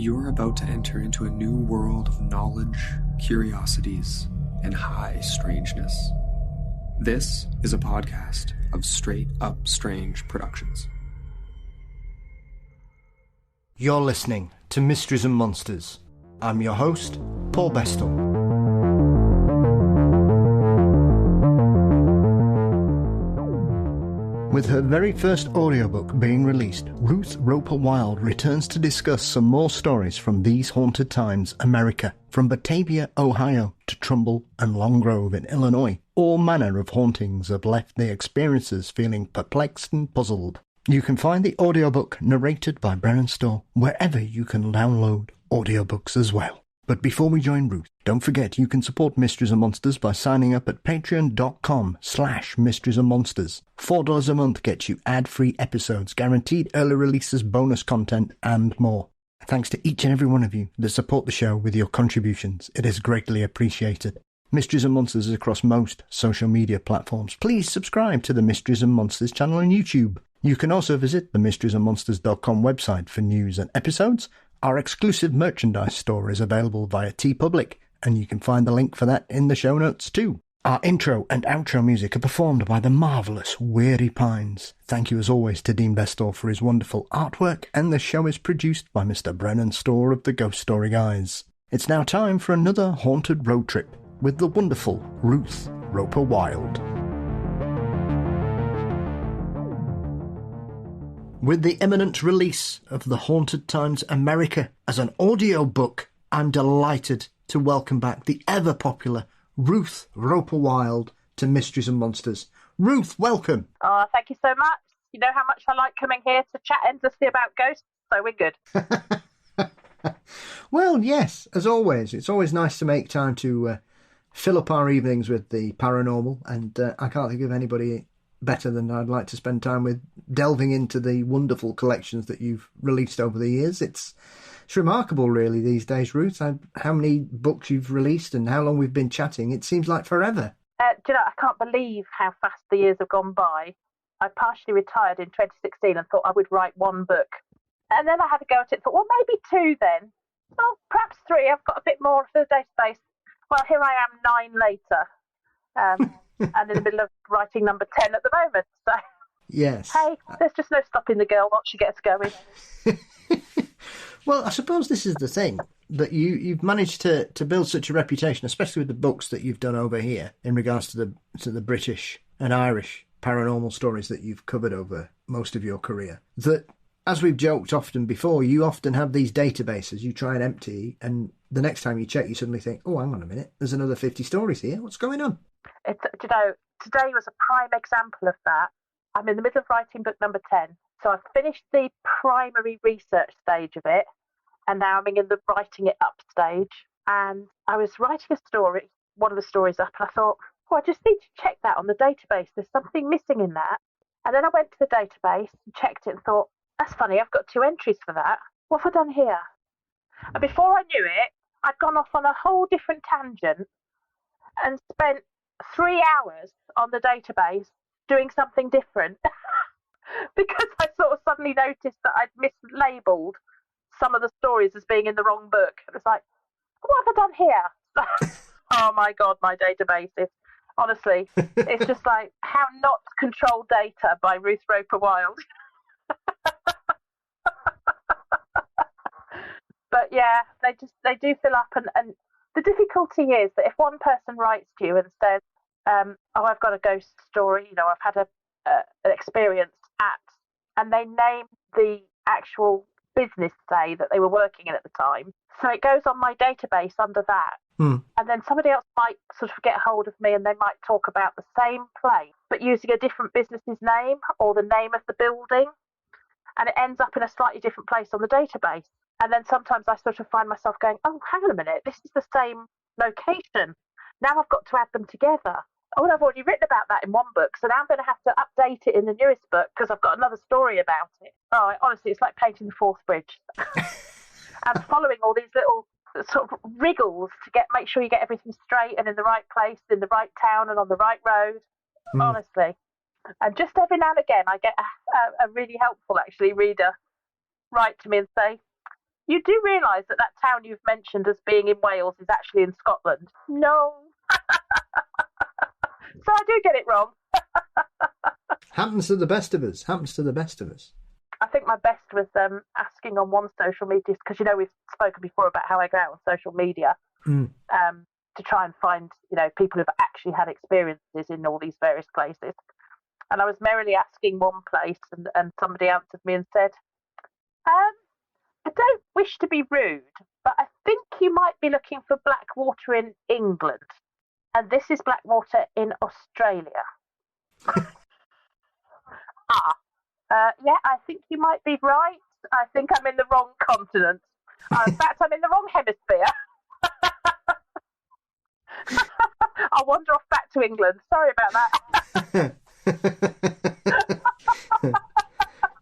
You're about to enter into a new world of knowledge, curiosities, and high strangeness. This is a podcast of Straight Up Strange Productions. You're listening to Mysteries and Monsters. I'm your host, Paul Bestall. With her very first audiobook being released, Ruth Roper Wylde returns to discuss some more stories from these haunted times, America, from Batavia, Ohio, to Trumbull and Long Grove in Illinois. All manner of hauntings have left the experiencers feeling perplexed and puzzled. You can find the audiobook narrated by Brennan Storr wherever you can download audiobooks as well. But before we join Ruth, don't forget you can support Mysteries and Monsters by signing up at patreon.com/Mysteries and Monsters. $4 a month gets you ad-free episodes, guaranteed early releases, bonus content, and more. Thanks to each and every one of you that support the show with your contributions. It is greatly appreciated. Mysteries and Monsters is across most social media platforms. Please subscribe to the Mysteries and Monsters channel on YouTube. You can also visit the mysteriesandmonsters.com website for news and episodes. Our exclusive merchandise store is available via TeePublic, and you can find the link for that in the show notes too. Our intro and outro music are performed by the marvellous Weary Pines. Thank you as always to Dean Bestall for his wonderful artwork, and the show is produced by Mr. Brennan Storr of the Ghost Story Guys. It's now time for another haunted road trip with the wonderful Ruth Roper Wylde. With the imminent release of The Haunted Times America as an audiobook, I'm delighted to welcome back the ever-popular Ruth Roper Wylde to Mysteries and Monsters. Ruth, welcome. Oh, thank you so much. You know how much I like coming here to chat endlessly about ghosts, so we're good. Well, yes, as always. It's always nice to make time to fill up our evenings with the paranormal, and I can't think of anybody better than I'd like to spend time with delving into the wonderful collections that you've released over the years. It's remarkable, really, these days, Ruth, how many books you've released and how long we've been chatting. It seems like forever. Do you know, I can't believe how fast the years have gone by. I partially retired in 2016 and thought I would write one book. And then I had to go at it and thought, well, maybe two then. Well, perhaps three. I've got a bit more for the database. Well, here I am 9 later. And in the middle of writing number 10 at the moment. So, yes. Hey, there's just no stopping the girl once she gets going. Well, I suppose this is the thing, that you've managed to build such a reputation, especially with the books that you've done over here in regards to the British and Irish paranormal stories that you've covered over most of your career, that, as we've joked often before, you often have these databases you try and empty, and the next time you check, you suddenly think, oh, hang on a minute, there's another 50 stories here. What's going on? You know, today was a prime example of that. I'm in the middle of writing book number 10. So I've finished the primary research stage of it, and now I'm in the writing it up stage. And I was writing a story, one of the stories up, and I thought, oh, I just need to check that on the database. There's something missing in that. And then I went to the database and checked it and thought, that's funny, I've got 2 entries for that. What have I done here? And before I knew it, I'd gone off on a whole different tangent and spent 3 hours on the database doing something different because I sort of suddenly noticed that I'd mislabeled some of the stories as being in the wrong book. It was like, what have I done here? Oh my God, my database is, honestly, it's just like How Not to Control Data by Ruth Roper Wylde. But yeah, they do fill up, and the difficulty is that if one person writes to you and says, oh, I've got a ghost story, you know, I've had an experience at, and they name the actual business, say, that they were working in at the time. So it goes on my database under that. And then somebody else might sort of get hold of me and they might talk about the same place, but using a different business's name or the name of the building. And it ends up in a slightly different place on the database. And then sometimes I sort of find myself going, oh, hang on a minute, this is the same location. Now I've got to add them together. Oh, and I've already written about that in one book, so now I'm going to have to update it in the newest book because I've got another story about it. Oh, honestly, it's like painting the Forth Bridge. And following all these little sort of wriggles to make sure you get everything straight and in the right place, in the right town and on the right road. Honestly. And just every now and again, I get a really helpful, actually, reader write to me and say, You do realise that town you've mentioned as being in Wales is actually in Scotland? No. So I do get it wrong. Happens to the best of us. I think my best was asking on one social media, because, we've spoken before about how I go out on social media to try and find, people who've actually had experiences in all these various places. And I was merrily asking one place, and somebody answered me and said, I don't wish to be rude, but I think you might be looking for black water in England. And this is black water in Australia. Yeah, I think you might be right. I think I'm in the wrong continent. In fact, I'm in the wrong hemisphere. I'll wander off back to England. Sorry about that.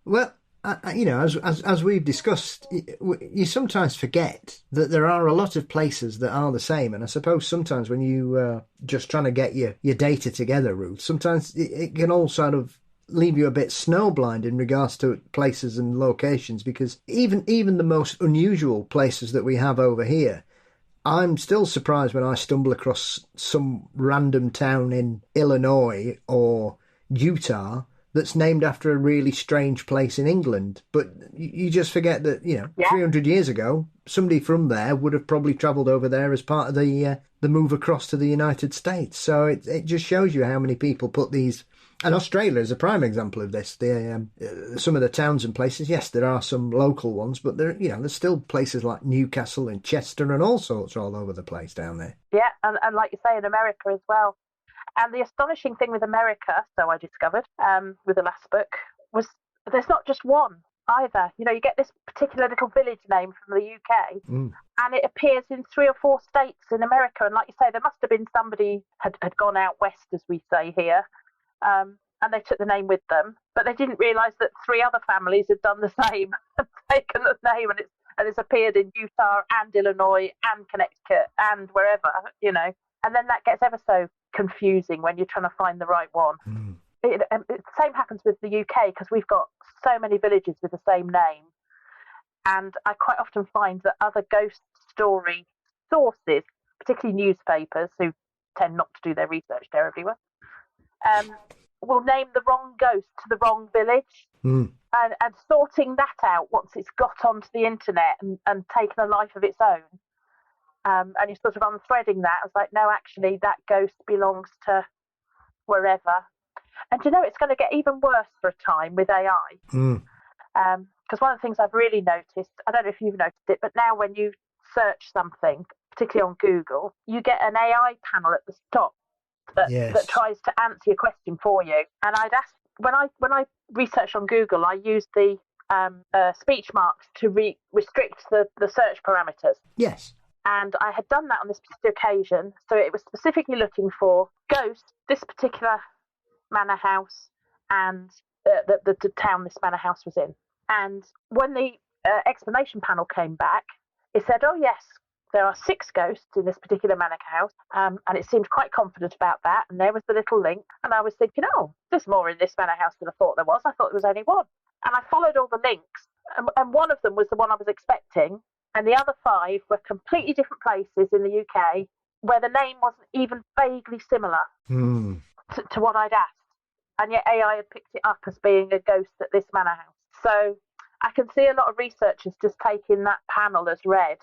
Well, as we've discussed, you sometimes forget that there are a lot of places that are the same. And I suppose sometimes when you just trying to get your data together, Ruth, sometimes it can all sort of leave you a bit snowblind in regards to places and locations, because even the most unusual places that we have over here, I'm still surprised when I stumble across some random town in Illinois or Utah that's named after a really strange place in England. But you just forget that, 300 years ago, somebody from there would have probably travelled over there as part of the move across to the United States. So it just shows you how many people put these. And Australia is a prime example of this. Some of the towns and places, yes, there are some local ones, but there's still places like Newcastle and Chester and all sorts all over the place down there. Yeah, and like you say, in America as well. And the astonishing thing with America, so I discovered with the last book, was there's not just one either. You get this particular little village name from the UK, and it appears in 3 or 4 states in America. And like you say, there must have been somebody had gone out west, as we say here, and they took the name with them, but they didn't realise that 3 other families had done the same and taken the name, and it's appeared in Utah and Illinois and Connecticut and wherever, and then that gets ever so confusing when you're trying to find the right one. The same happens with the UK, because we've got so many villages with the same name, and I quite often find that other ghost story sources, particularly newspapers who tend not to do their research terribly well, will name the wrong ghost to the wrong village, and sorting that out once it's got onto the internet and taken a life of its own, and you're sort of unthreading that. I was like, no, actually that ghost belongs to wherever. And it's going to get even worse for a time with AI, because one of the things I've really noticed, I don't know if you've noticed it, but now when you search something, particularly on Google, you get an AI panel at the top that tries to answer your question for you. And I'd ask, when I research on Google, I use the speech marks to restrict the search parameters. Yes. And I had done that on this particular occasion, so it was specifically looking for ghost, this particular manor house, and the town this manor house was in. And when the explanation panel came back, it said, oh yes, there are 6 ghosts in this particular manor house, and it seemed quite confident about that. And there was the little link, and I was thinking, oh, there's more in this manor house than I thought there was. I thought there was only one. And I followed all the links, and one of them was the one I was expecting, and the other 5 were completely different places in the UK where the name wasn't even vaguely similar to what I'd asked. And yet AI had picked it up as being a ghost at this manor house. So I can see a lot of researchers just taking that panel as read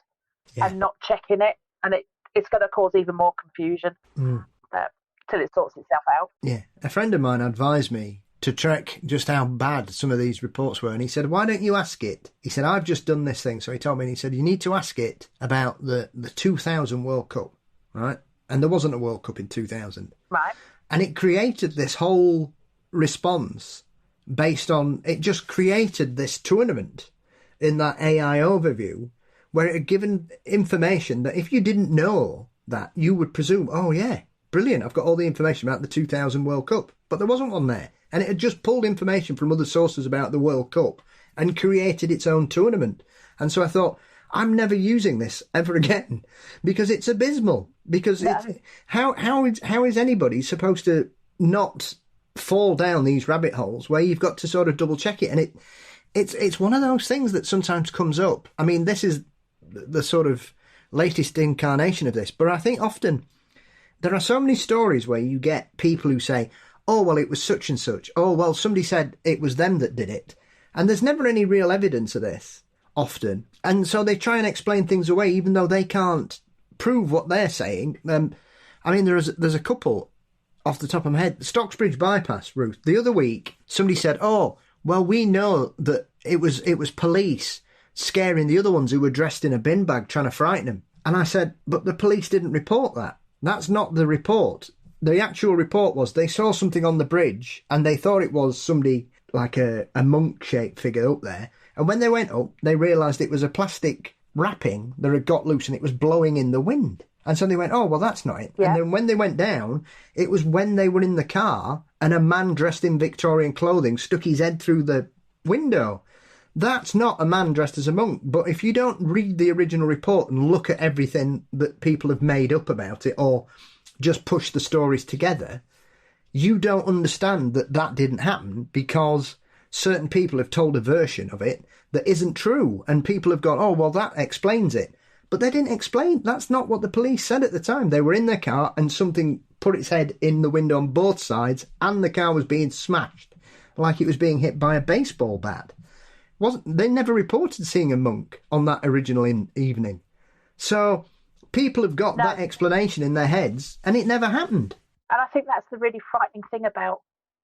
and not checking it, and it's going to cause even more confusion till it sorts itself out. Yeah, a friend of mine advised me to track just how bad some of these reports were, and he said, why don't you ask it? He said, I've just done this thing. So he told me, and he said, you need to ask it about the 2000 World Cup, right? And there wasn't a World Cup in 2000. Right. And it created this whole response based on, it just created this tournament in that AI overview where it had given information that if you didn't know that, you would presume, oh yeah, brilliant, I've got all the information about the 2000 World Cup. But there wasn't one there. And it had just pulled information from other sources about the World Cup and created its own tournament. And so I thought, I'm never using this ever again, because it's abysmal. Because how is anybody supposed to not fall down these rabbit holes where you've got to sort of double check it? And it's one of those things that sometimes comes up. I mean, this is the sort of latest incarnation of this, but I think often there are so many stories where you get people who say, oh, well, it was such and such. Oh, well, somebody said it was them that did it. And there's never any real evidence of this, often. And so they try and explain things away, even though they can't prove what they're saying. I mean, there's a couple off the top of my head. Stocksbridge bypass, Ruth. The other week, somebody said, oh, well, we know that it was police scaring the other ones who were dressed in a bin bag trying to frighten them. And I said, but the police didn't report that. That's not the report. The actual report was they saw something on the bridge and they thought it was somebody like a monk-shaped figure up there. And when they went up, they realised it was a plastic wrapping that had got loose and it was blowing in the wind. And so they went, oh, well, that's not it. Yeah. And then when they went down, it was when they were in the car and a man dressed in Victorian clothing stuck his head through the window. That's not a man dressed as a monk. But if you don't read the original report and look at everything that people have made up about it or just push the stories together, you don't understand that that didn't happen because certain people have told a version of it that isn't true. And people have gone, oh, well, that explains it. But they didn't explain. That's not what the police said at the time. They were in their car and something put its head in the window on both sides and the car was being smashed like it was being hit by a baseball bat. They never reported seeing a monk on that original evening. So people have got that explanation in their heads and it never happened. And I think that's the really frightening thing about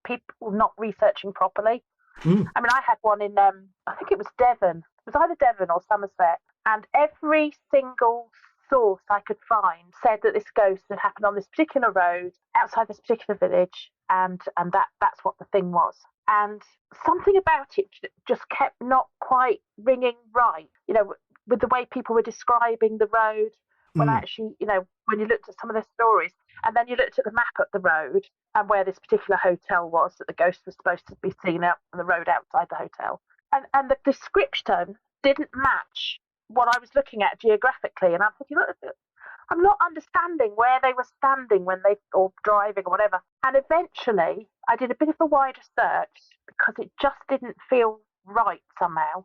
people not researching properly. I mean, I had one in, I think it was Devon. It was either Devon or Somerset. And every single source I could find said that this ghost had happened on this particular road outside this particular village, and that's what the thing was. And something about it just kept not quite ringing right, you know, with the way people were describing the road. When actually, you know, when you looked at some of their stories, and then you looked at the map of the road and where this particular hotel was that the ghost was supposed to be seen out on the road outside the hotel, and the description didn't match what I was looking at geographically, and I'm thinking, look, I'm not understanding where they were standing or driving or whatever. And eventually, I did a bit of a wider search because it just didn't feel right somehow.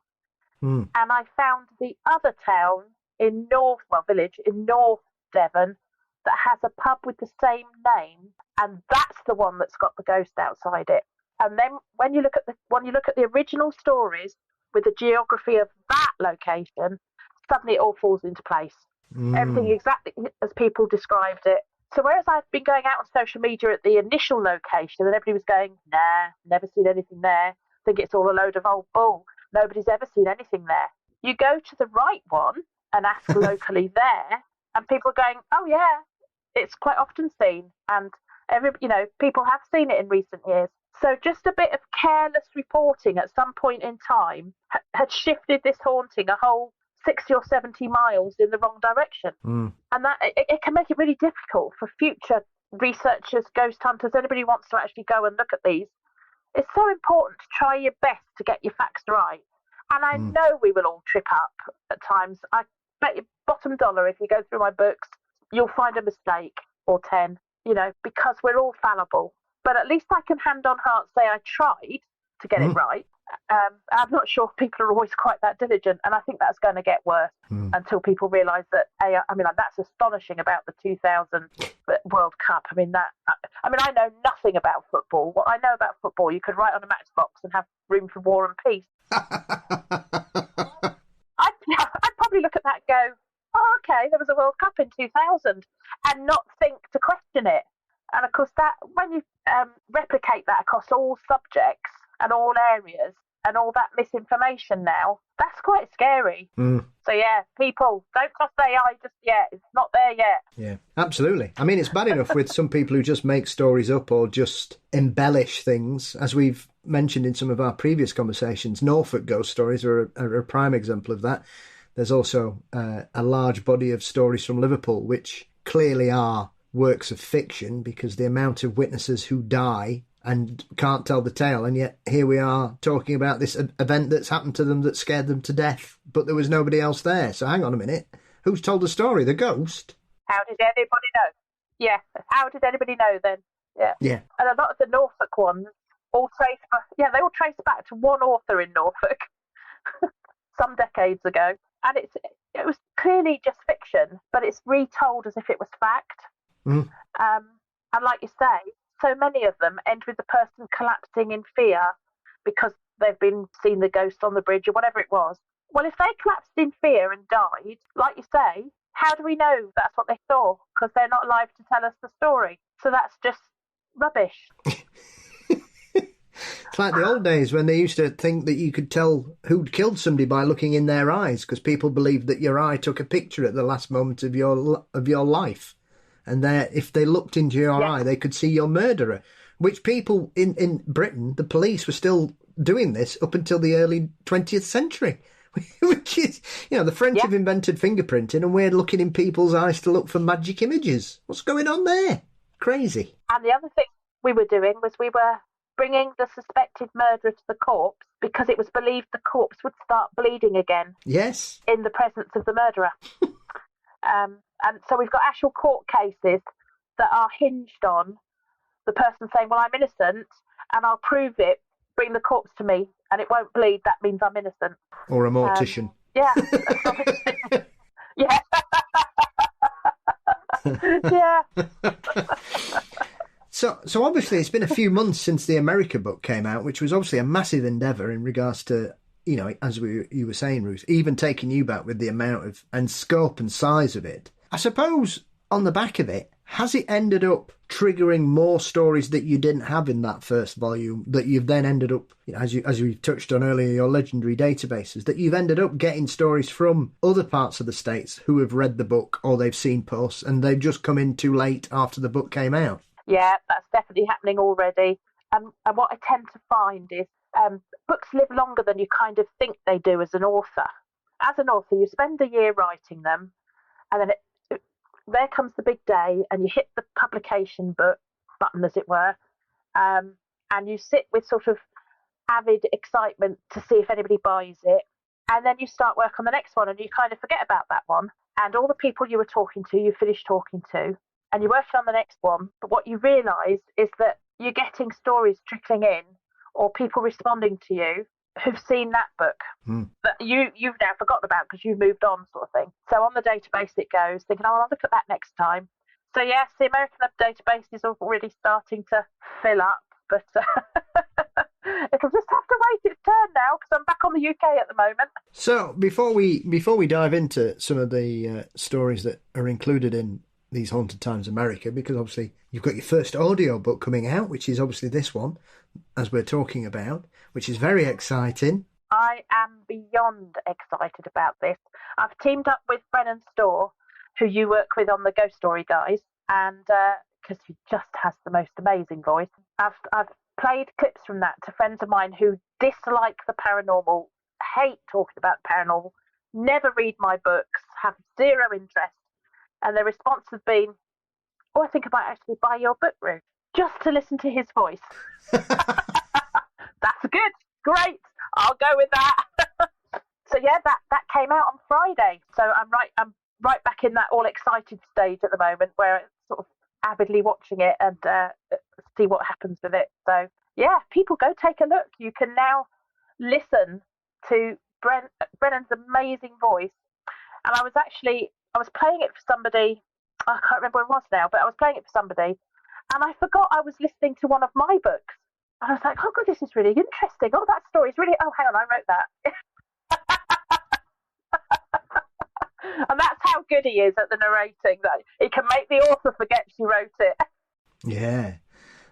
And I found the other town in village in North Devon that has a pub with the same name, and that's the one that's got the ghost outside it. And then when you look at the original stories with the geography of that location, suddenly it all falls into place. Everything exactly as people described it. So whereas I'd been going out on social media at the initial location and everybody was going, nah, never seen anything there, think it's all a load of old bull, nobody's ever seen anything there. You go to the right one and ask locally there, and people are going, oh yeah, it's quite often seen, and people have seen it in recent years. So just a bit of careless reporting at some point in time had shifted this haunting a whole 60 or 70 miles in the wrong direction. And that it can make it really difficult for future researchers, ghost hunters, anybody who wants to actually go and look at these. It's so important to try your best to get your facts right. And I know we will all trip up at times. I bet you bottom dollar, if you go through my books, you'll find a mistake or 10, because we're all fallible. But at least I can hand on heart say I tried to get it right. I'm not sure people are always quite that diligent, and I think that's going to get worse until people realise that. That's astonishing about the 2000 World Cup. I know nothing about football. What I know about football, you could write on a matchbox and have room for war and peace. I'd probably look at that and go, oh, okay, there was a World Cup in 2000, and not think to question it. And of course, that when you replicate that across all subjects and all areas and all that misinformation now, that's quite scary. So yeah, people, don't trust AI just yet. It's not there yet. Yeah, absolutely. I mean, it's bad enough with some people who just make stories up or just embellish things, as we've mentioned in some of our previous conversations. Norfolk ghost stories are a prime example of that. There's also a large body of stories from Liverpool, which clearly are works of fiction, because the amount of witnesses who die and can't tell the tale, and yet here we are talking about this event that's happened to them that scared them to death, but there was nobody else there. So hang on a minute, who's told the story? The ghost? How did anybody know? Yeah, how did anybody know then? Yeah. And a lot of the Norfolk ones they all trace back to one author in Norfolk. some decades ago, and it was clearly just fiction, but it's retold as if it was fact. Mm. And like you say, so many of them end with the person collapsing in fear because they've been seeing the ghost on the bridge or whatever it was. Well, if they collapsed in fear and died, like you say, how do we know that's what they saw? Because they're not alive to tell us the story. So that's just rubbish. It's like the old days when they used to think that you could tell who'd killed somebody by looking in their eyes, because people believed that your eye took a picture at the last moment of your life. And if they looked into your eye, they could see your murderer, which people in Britain, the police were still doing this up until the early 20th century, which is, the French have invented fingerprinting and we're looking in people's eyes to look for magic images. What's going on there? Crazy. And the other thing we were doing was we were bringing the suspected murderer to the corpse because it was believed the corpse would start bleeding again. Yes. In the presence of the murderer. And so we've got actual court cases that are hinged on the person saying, well, I'm innocent and I'll prove it, bring the corpse to me and it won't bleed, that means I'm innocent. Or a mortician. Yeah. Yeah. Yeah. So obviously it's been a few months since the America book came out, which was obviously a massive endeavour in regards to, as you were saying, Ruth, even taking you back with the amount of and scope and size of it. I suppose on the back of it, has it ended up triggering more stories that you didn't have in that first volume that you've then ended up, as we touched on earlier, your legendary databases, that you've ended up getting stories from other parts of the States who have read the book or they've seen posts and they've just come in too late after the book came out? Yeah, that's definitely happening already. And what I tend to find is books live longer than you kind of think they do as an author. As an author, you spend a year writing them, and then there comes the big day, and you hit the publication button, as it were, and you sit with sort of avid excitement to see if anybody buys it. And then you start work on the next one, and you kind of forget about that one. And all the people you were talking to, you finish talking to, and you're working on the next one. But what you realise is that you're getting stories trickling in or people responding to you who've seen that book that you've now forgotten about because you've moved on, sort of thing. So on the database it goes, thinking, oh, I'll look at that next time. So yes, the American database is already starting to fill up, but it'll just have to wait its turn now because I'm back on the UK at the moment. So before we dive into some of the stories that are included in these Haunted Times America, because obviously you've got your first audio book coming out, which is obviously this one, as we're talking about, which is very exciting. I am beyond excited about this. I've teamed up with Brennan Storr, who you work with on the Ghost Story guys, and because he just has the most amazing voice. I've played clips from that to friends of mine who dislike the paranormal, hate talking about the paranormal, never read my books, have zero interest. And the response has been, oh, I think I might actually buy your book, Ruth, just to listen to his voice. That's good. Great. I'll go with that. So yeah, that came out on Friday. So I'm right back in that all excited stage at the moment where I'm sort of avidly watching it and see what happens with it. So yeah, people go take a look. You can now listen to Brennan's amazing voice. And I was playing it for somebody, I can't remember what it was now, but I was playing it for somebody, and I forgot I was listening to one of my books. And I was like, oh, God, this is really interesting. Oh, that story's really, oh, hang on, I wrote that. And that's how good he is at the narrating, that he can make the author forget she wrote it. Yeah,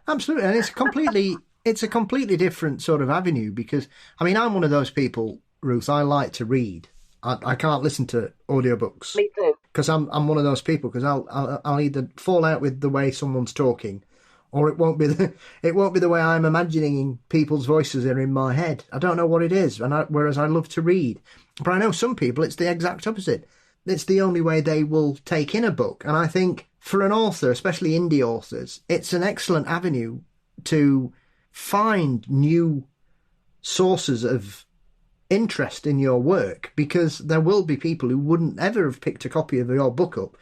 absolutely. And it's a completely different sort of avenue because, I mean, I'm one of those people, Ruth, I like to read. I can't listen to audiobooks. Me too. Because I'm one of those people. Because I'll either fall out with the way someone's talking, or it won't be the way I'm imagining people's voices are in my head. I don't know what it is. Whereas I love to read, but I know some people it's the exact opposite. It's the only way they will take in a book. And I think for an author, especially indie authors, it's an excellent avenue to find new sources of interest in your work, because there will be people who wouldn't ever have picked a copy of your book up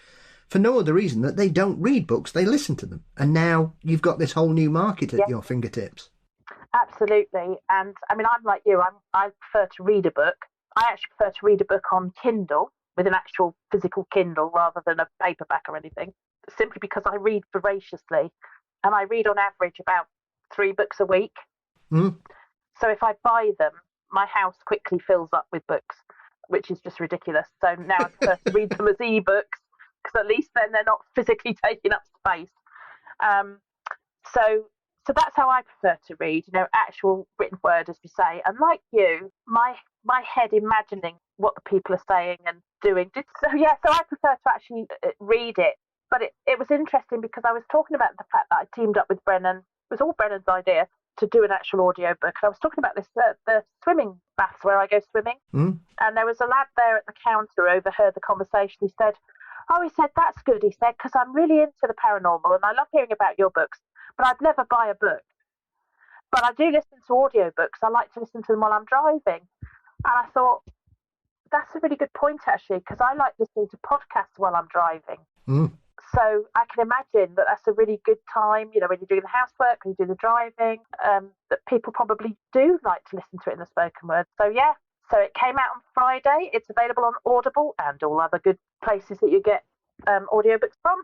for no other reason that they don't read books, they listen to them. And now you've got this whole new market at your fingertips. Absolutely. And I mean, I'm like you, I prefer to read a book. I actually prefer to read a book on Kindle with an actual physical Kindle rather than a paperback or anything, simply because I read voraciously and I read on average about 3 books a week. Mm. So if I buy them, my house quickly fills up with books, which is just ridiculous. So now I prefer to read them as e-books, because at least then they're not physically taking up space. So that's how I prefer to read, actual written word, as you say. And like you, my head imagining what the people are saying and doing. So I prefer to actually read it. But it was interesting because I was talking about the fact that I teamed up with Brennan. It was all Brennan's idea to do an actual audio book. And I was talking about this, the swimming baths where I go swimming. Mm. And there was a lad there at the counter who overheard the conversation. He said, that's good. He said, because I'm really into the paranormal and I love hearing about your books, but I'd never buy a book. But I do listen to audiobooks. I like to listen to them while I'm driving. And I thought, that's a really good point, actually, because I like listening to podcasts while I'm driving. Mm. So I can imagine that that's a really good time, when you're doing the housework, when you do the driving, that people probably do like to listen to it in the spoken word. So, yeah. So it came out on Friday. It's available on Audible and all other good places that you get audiobooks from.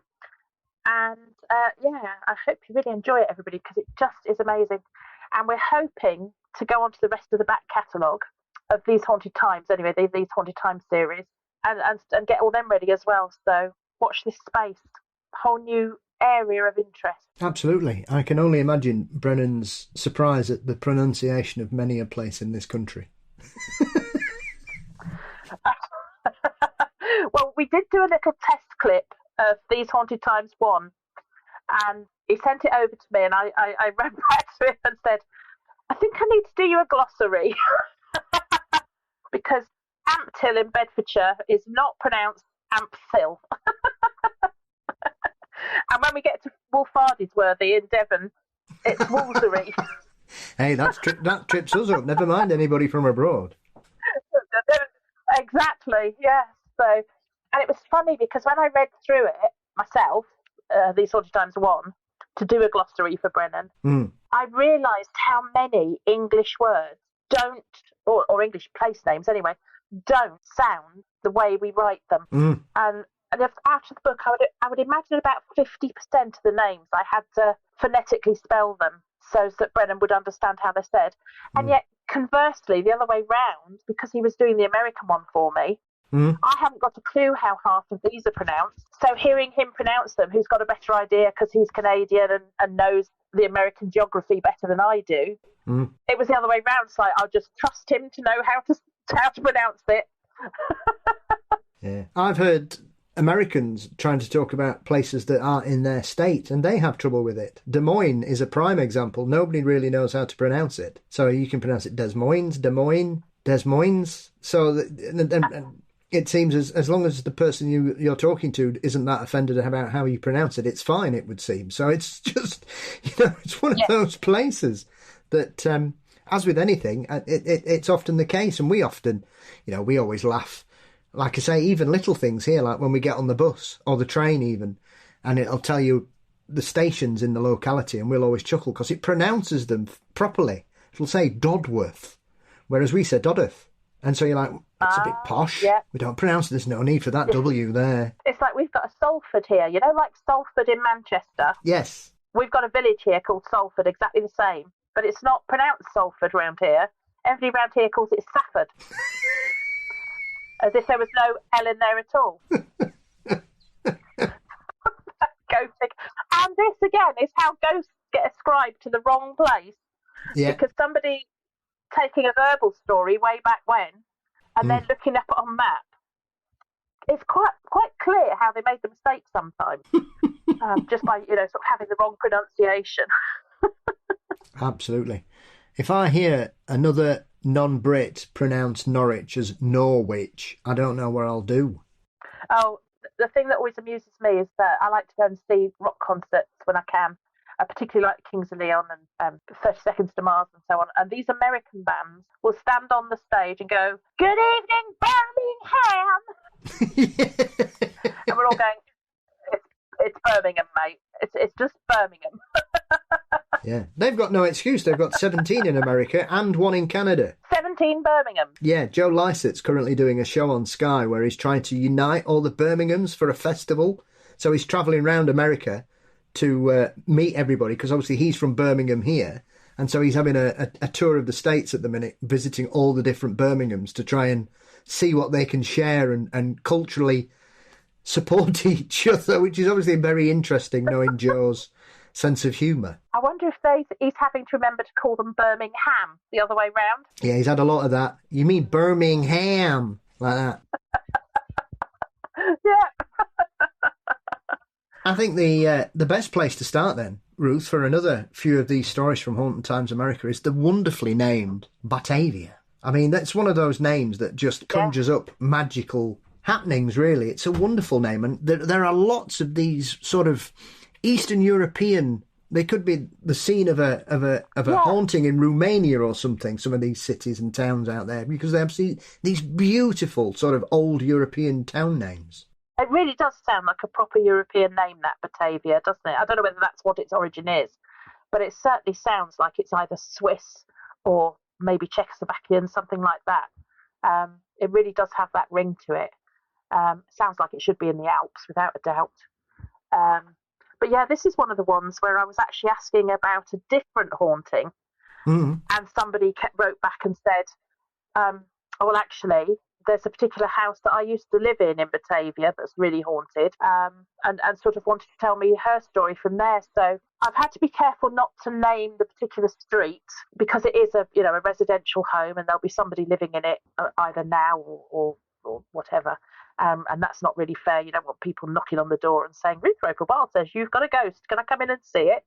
And, I hope you really enjoy it, everybody, because it just is amazing. And we're hoping to go on to the rest of the back catalogue of These Haunted Times, anyway, these Haunted Times series, and get all them ready as well. So watch this space. Whole new area of interest. Absolutely. I can only imagine Brennan's surprise at the pronunciation of many a place in this country. Well, we did do a little test clip of These Haunted Times 1, and he sent it over to me, and I ran back to him and said, I think I need to do you a glossary because Ampthill in Bedfordshire is not pronounced Ampthill. And when we get to Wolfardisworthy in Devon, it's Woolsery. Hey, that trips us up. Never mind anybody from abroad. Exactly, yes. So, and it was funny because when I read through it myself, These Haunted Times 1, to do a glossary for Brennan, I realised how many English words don't, or English place names anyway, don't sound the way we write them. And if out of the book, I would imagine about 50% of the names I had to phonetically spell them so that Brennan would understand how they're said. And yet, conversely, the other way round, because he was doing the American one for me, I haven't got a clue how half of these are pronounced. So hearing him pronounce them, who's got a better idea because he's Canadian and knows the American geography better than I do, it was the other way round. So I'll just trust him to know how to pronounce it. Yeah, I've heard Americans trying to talk about places that aren't in their state, and they have trouble with it. Des Moines is a prime example. Nobody really knows how to pronounce it. So you can pronounce it Des Moines, Des Moines. So it seems as long as the person you're talking to isn't that offended about how you pronounce it, it's fine, it would seem. So it's just, it's one of those places that, as with anything, it's often the case. And we often, we always laugh. Like I say, even little things here, like when we get on the bus or the train even, and it'll tell you the stations in the locality, and we'll always chuckle because it pronounces them properly. It'll say Dodworth, whereas we say Dodworth. And so you're like, it's a bit posh. Yeah. We don't pronounce it. There's no need for that W there. It's like we've got a Salford here, like Salford in Manchester. Yes. We've got a village here called Salford, exactly the same. But it's not pronounced Salford round here. Everybody round here calls it Safford. As if there was no L in there at all. And this, again, is how ghosts get ascribed to the wrong place. Yeah. Because somebody taking a verbal story way back when and then looking up on map, it's quite clear how they made the mistake sometimes. Just by, sort of having the wrong pronunciation. Absolutely. If I hear another non-Brit pronounce Norwich as Norwich, I don't know where I'll do. Oh, the thing that always amuses me is that I like to go and see rock concerts when I can. I particularly like Kings of Leon and 30 Seconds to Mars and so on. And these American bands will stand on the stage and go, "Good evening, Birmingham!" And we're all going, it's Birmingham, mate. It's just Birmingham. Yeah, they've got no excuse. They've got 17 in America and one in Canada. 17 17 Birmingham. Yeah, Joe Lycett's currently doing a show on Sky where he's trying to unite all the Birminghams for a festival. So he's travelling around America to meet everybody, because obviously he's from Birmingham here. And so he's having a tour of the States at the minute, visiting all the different Birminghams to try and see what they can share and culturally support each other, which is obviously very interesting, knowing Joe's sense of humour. I wonder if he's having to remember to call them Birmingham the other way round. Yeah, he's had a lot of that. You mean Birmingham, like that. Yeah. I think the best place to start then, Ruth, for another few of these stories from Haunted Times America is the wonderfully named Batavia. I mean, that's one of those names that just conjures up magical happenings, really. It's a wonderful name, and there are lots of these sort of Eastern European. They could be the scene of a haunting in Romania or something. Some of these cities and towns out there, because they have these beautiful sort of old European town names. It really does sound like a proper European name, that Batavia, doesn't it? I don't know whether that's what its origin is, but it certainly sounds like it's either Swiss or maybe Czechoslovakian, something like that. It really does have that ring to it. Sounds like it should be in the Alps, without a doubt. But yeah, this is one of the ones where I was actually asking about a different haunting, and somebody wrote back and said, oh, well, actually, there's a particular house that I used to live in Batavia that's really haunted, and sort of wanted to tell me her story from there. So I've had to be careful not to name the particular street, because it is a residential home, and there'll be somebody living in it either now or whatever. And that's not really fair. You don't want people knocking on the door and saying, Ruth Roper Wylde says you've got a ghost. Can I come in and see it?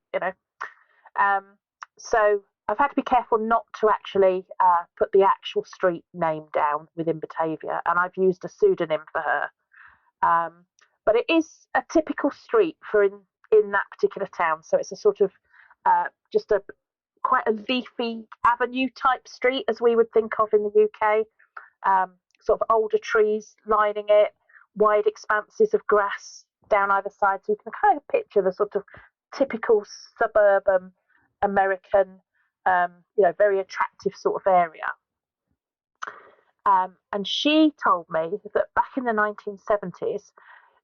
So I've had to be careful not to actually put the actual street name down within Batavia, and I've used a pseudonym for her. But it is a typical street for in that particular town. So it's a sort of just quite a leafy avenue type street, as we would think of in the UK. Sort of older trees lining it, wide expanses of grass down either side. So you can kind of picture the sort of typical suburban American, very attractive sort of area. And she told me that back in the 1970s,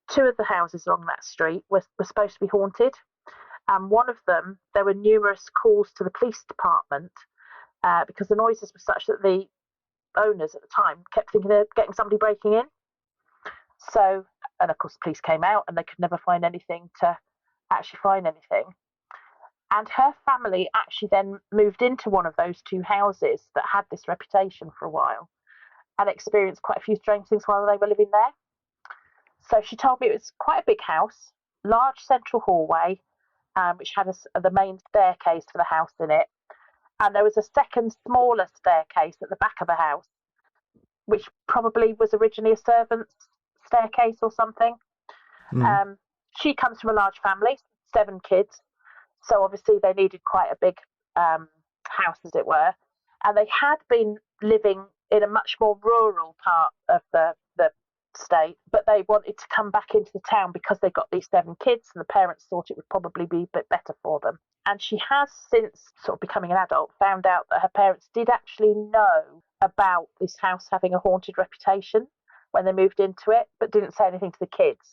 two of the houses along that street were supposed to be haunted. And one of them, there were numerous calls to the police department because the noises were such that the owners at the time kept thinking of getting somebody breaking in. So, and of course the police came out and they could never find anything to actually find anything. And her family actually then moved into one of those two houses that had this reputation for a while and experienced quite a few strange things while they were living there. So she told me it was quite a big house, large central hallway, which had the main staircase for the house in it. And there was a second smaller staircase at the back of the house, which probably was originally a servant's staircase or something. She comes from a large family, 7 kids. So obviously they needed quite a big house, as it were. And they had been living in a much more rural part of the state, but they wanted to come back into the town because they got these 7 kids and the parents thought it would probably be a bit better for them. And she has, since sort of becoming an adult, found out that her parents did actually know about this house having a haunted reputation when they moved into it, but didn't say anything to the kids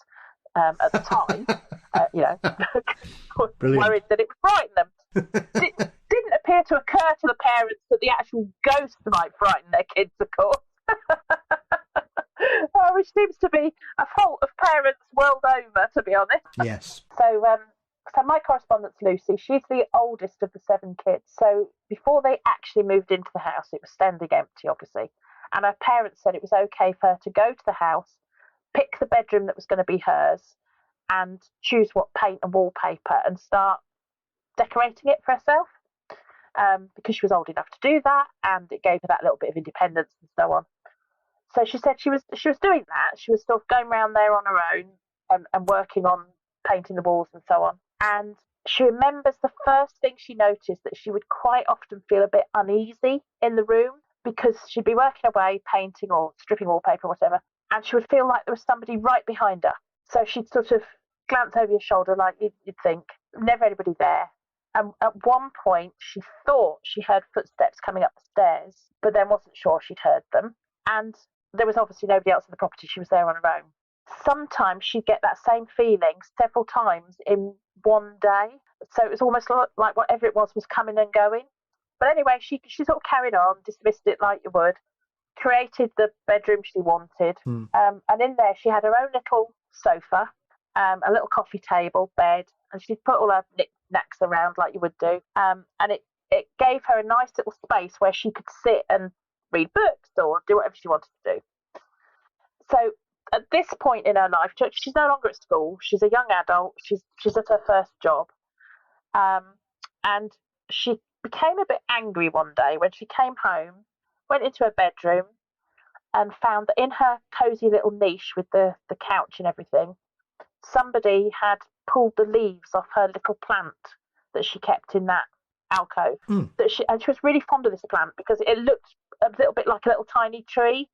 at the time. Worried that it would frighten them. Didn't appear to occur to the parents that the actual ghost might frighten their kids, of course. Which seems to be a fault of parents world over, to be honest. Yes. So my correspondent's Lucy. She's the oldest of the 7 kids. So before they actually moved into the house, it was standing empty, obviously. And her parents said it was okay for her to go to the house, pick the bedroom that was going to be hers, and choose what paint and wallpaper and start decorating it for herself, because she was old enough to do that, and it gave her that little bit of independence and so on. So she said she was doing that. She was sort of going around there on her own and working on painting the walls and so on. And she remembers the first thing she noticed, that she would quite often feel a bit uneasy in the room because she'd be working away, painting or stripping wallpaper or whatever, and she would feel like there was somebody right behind her. So she'd sort of glance over your shoulder like you'd think, never anybody there. And at one point, she thought she heard footsteps coming up the stairs, but then wasn't sure she'd heard them. And there was obviously nobody else in the property. She was there on her own. Sometimes she'd get that same feeling several times in one day. So it was almost like whatever it was coming and going. But anyway, she sort of carried on, dismissed it like you would, created the bedroom she wanted. And in there, she had her own little sofa, a little coffee table, bed, and she'd put all her knickknacks around like you would do. And it gave her a nice little space where she could sit and read books or do whatever she wanted to do. So at this point in her life, she's no longer at school. She's a young adult. She's at her first job. And she became a bit angry one day when she came home, went into her bedroom and found that in her cosy little niche with the couch and everything, somebody had pulled the leaves off her little plant that she kept in that alcove. And she was really fond of this plant because it looked a little bit like a little tiny tree.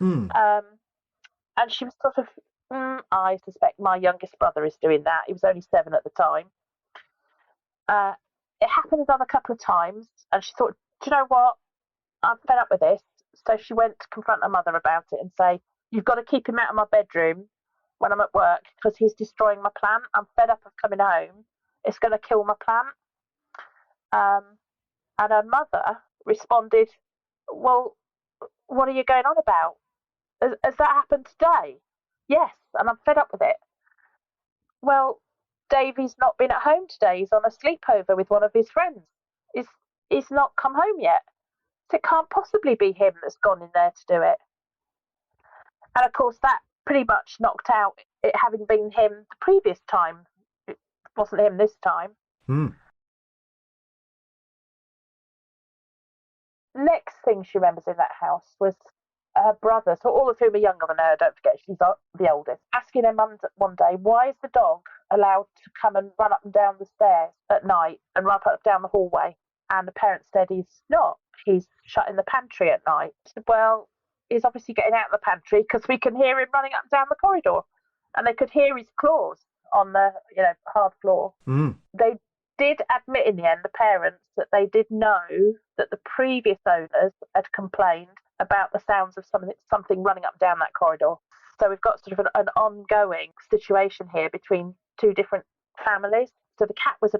And she was sort of, I suspect my youngest brother is doing that. He was only 7 at the time. It happened another couple of times, and she thought, do you know what? I'm fed up with this. So she went to confront her mother about it and say, you've got to keep him out of my bedroom when I'm at work because he's destroying my plant. I'm fed up of coming home. It's going to kill my plant. And her mother responded, well, what are you going on about? Has that happened today? Yes, and I'm fed up with it. Well, Davey's not been at home today. He's on a sleepover with one of his friends. He's not come home yet. So it can't possibly be him that's gone in there to do it. And of course, that pretty much knocked out it having been him the previous time. It wasn't him this time. Next thing she remembers in that house was her brothers, so all of whom are younger than her, don't forget she's the oldest, asking her mum one day, why is the dog allowed to come and run up and down the stairs at night and run up and down the hallway? And the parents said he's not. He's shut in the pantry at night. She said, well, he's obviously getting out of the pantry because we can hear him running up and down the corridor. And they could hear his claws on the hard floor. They did admit in the end, the parents, that they did know that the previous owners had complained about the sounds of something running up and down that corridor. So we've got sort of an ongoing situation here between two different families. So the cat was,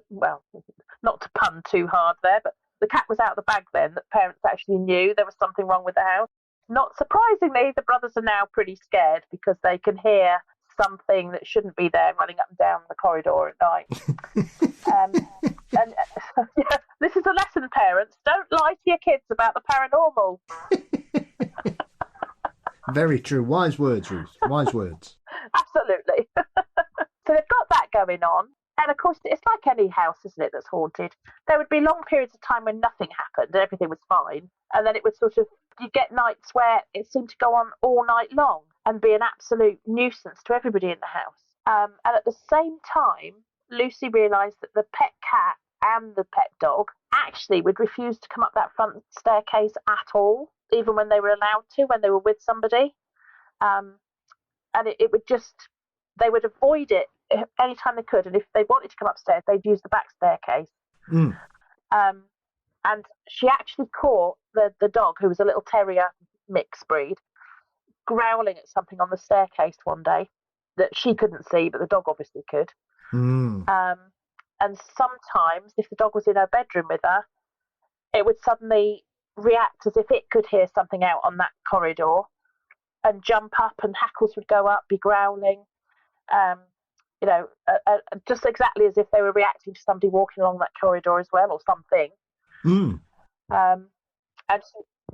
not to pun too hard there, but the cat was out of the bag then, that parents actually knew there was something wrong with the house. Not surprisingly, the brothers are now pretty scared because they can hear something that shouldn't be there running up and down the corridor at night. This is a lesson, parents. Don't lie to your kids about the paranormal. Very true. Wise words, Ruth. Wise words. Absolutely. So they've got that going on. And of course, it's like any house, isn't it, that's haunted. There would be long periods of time when nothing happened and everything was fine. And then it would you get nights where it seemed to go on all night long and be an absolute nuisance to everybody in the house. And at the same time, Lucy realised that the pet cat and the pet dog actually would refuse to come up that front staircase at all, even when they were allowed to, when they were with somebody. And it would they would avoid it anytime they could. And if they wanted to come upstairs, they'd use the back staircase. And she actually caught the dog, who was a little terrier mixed breed, growling at something on the staircase one day that she couldn't see, but the dog obviously could. And sometimes, if the dog was in her bedroom with her, it would suddenly react as if it could hear something out on that corridor and jump up, and hackles would go up, be growling, just exactly as if they were reacting to somebody walking along that corridor as well, or something. And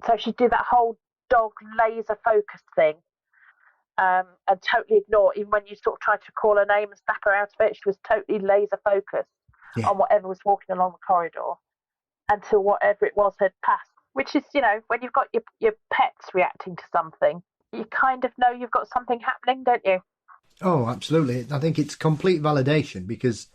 so she'd do that whole dog laser focused thing, and totally ignore, even when you sort of tried to call her name and snap her out of it, she was totally laser focused on whatever was walking along the corridor until whatever it was had passed. Which is, when you've got your pets reacting to something, you kind of know you've got something happening, don't you? Oh, absolutely. I think it's complete validation because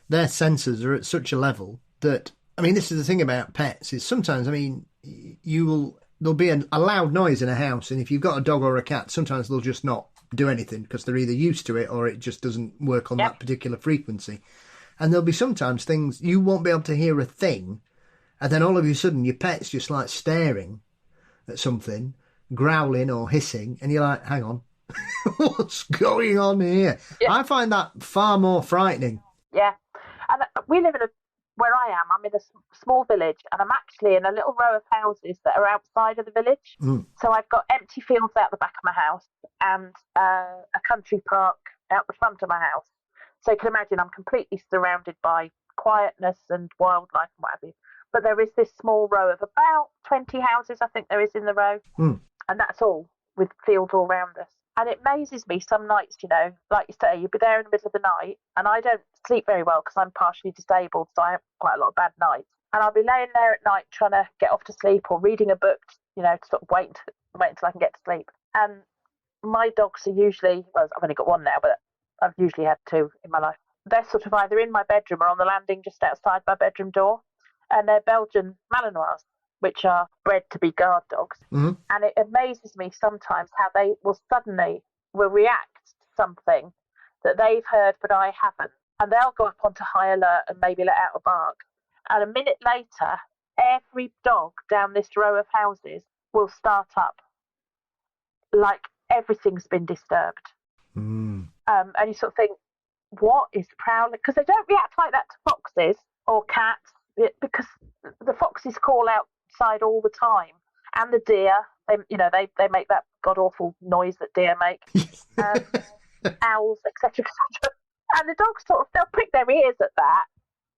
their senses are at such a level that, this is the thing about pets, is sometimes, there'll be a loud noise in a house, and if you've got a dog or a cat, sometimes they'll just not do anything because they're either used to it or it just doesn't work on that particular frequency. And there'll be sometimes things you won't be able to hear a thing, and then all of a sudden your pet's just like staring at something, growling or hissing, and you're like, hang on, what's going on here? Yeah. I find that far more frightening. Yeah. And we live in where I am, I'm in a small village, and I'm actually in a little row of houses that are outside of the village. So I've got empty fields out the back of my house and a country park out the front of my house. So you can imagine I'm completely surrounded by quietness and wildlife and what have you. But there is this small row of about 20 houses, I think there is in the row. And that's all, with fields all around us. And it amazes me some nights, you know, like you say, you'll be there in the middle of the night, and I don't sleep very well because I'm partially disabled, so I have quite a lot of bad nights. And I'll be laying there at night trying to get off to sleep or reading a book, you know, to sort of wait until I can get to sleep. And my dogs are usually, well, I've only got one now, but I've usually had two in my life. They're sort of either in my bedroom or on the landing just outside my bedroom door. And they're Belgian Malinois, which are bred to be guard dogs. And it amazes me sometimes how they will suddenly react to something that they've heard but I haven't. And they'll go up onto high alert and maybe let out a bark. And a minute later, every dog down this row of houses will start up like everything's been disturbed. And you sort of think, what is prowling? Because they don't react like that to foxes or cats, because the foxes call outside all the time, and the deer, they make that god awful noise that deer make, owls, etc., etc. And the dogs they'll prick their ears at that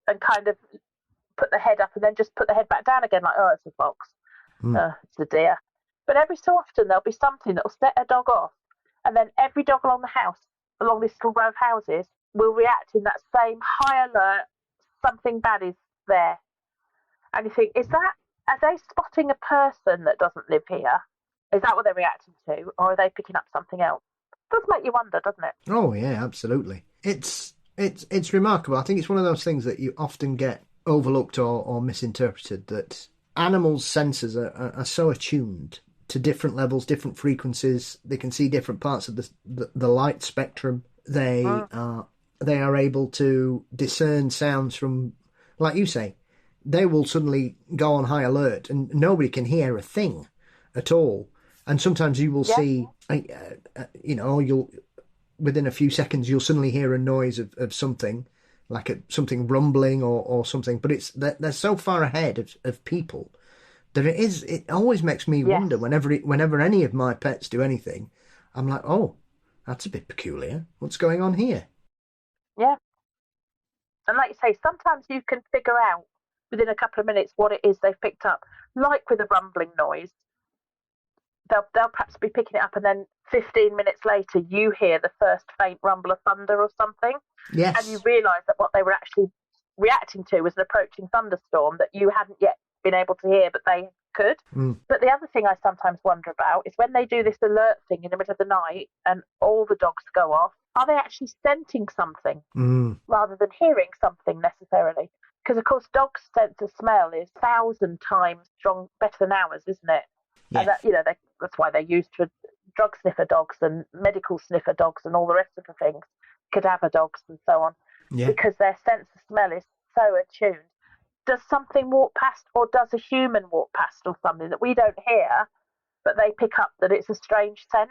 and kind of put the head up and then just put the head back down again, like, oh, it's a fox, it's a deer. But every so often there'll be something that'll set a dog off, and then every dog along this little row of houses, will react in that same high alert. Something bad is there. And you think, are they spotting a person that doesn't live here? Is that what they're reacting to? Or are they picking up something else? It does make you wonder, doesn't it? Oh, yeah, absolutely. It's remarkable. I think it's one of those things that you often get overlooked or misinterpreted, that animals' senses are so attuned to different levels, different frequencies. They can see different parts of the light spectrum. They are able to discern sounds from, like you say, they will suddenly go on high alert and nobody can hear a thing at all. And sometimes you will see, you'll within a few seconds, you'll suddenly hear a noise of something, like something rumbling or something. But they're so far ahead of people that it always makes me wonder whenever any of my pets do anything. I'm like, oh, that's a bit peculiar. What's going on here? Yeah. And like you say, sometimes you can figure out within a couple of minutes what it is they've picked up. Like with a rumbling noise, they'll perhaps be picking it up, and then 15 minutes later you hear the first faint rumble of thunder or something. Yes. And you realise that what they were actually reacting to was an approaching thunderstorm that you hadn't yet been able to hear, but they could. But the other thing I sometimes wonder about is when they do this alert thing in the middle of the night and all the dogs go off, are they actually scenting something rather than hearing something necessarily? Because, of course, dogs' sense of smell is 1,000 times strong, better than ours, isn't it? Yeah. And that's why they're used for drug sniffer dogs and medical sniffer dogs and all the rest of the things, cadaver dogs and so on, because their sense of smell is so attuned. Does something walk past, or does a human walk past or something that we don't hear, but they pick up that it's a strange scent,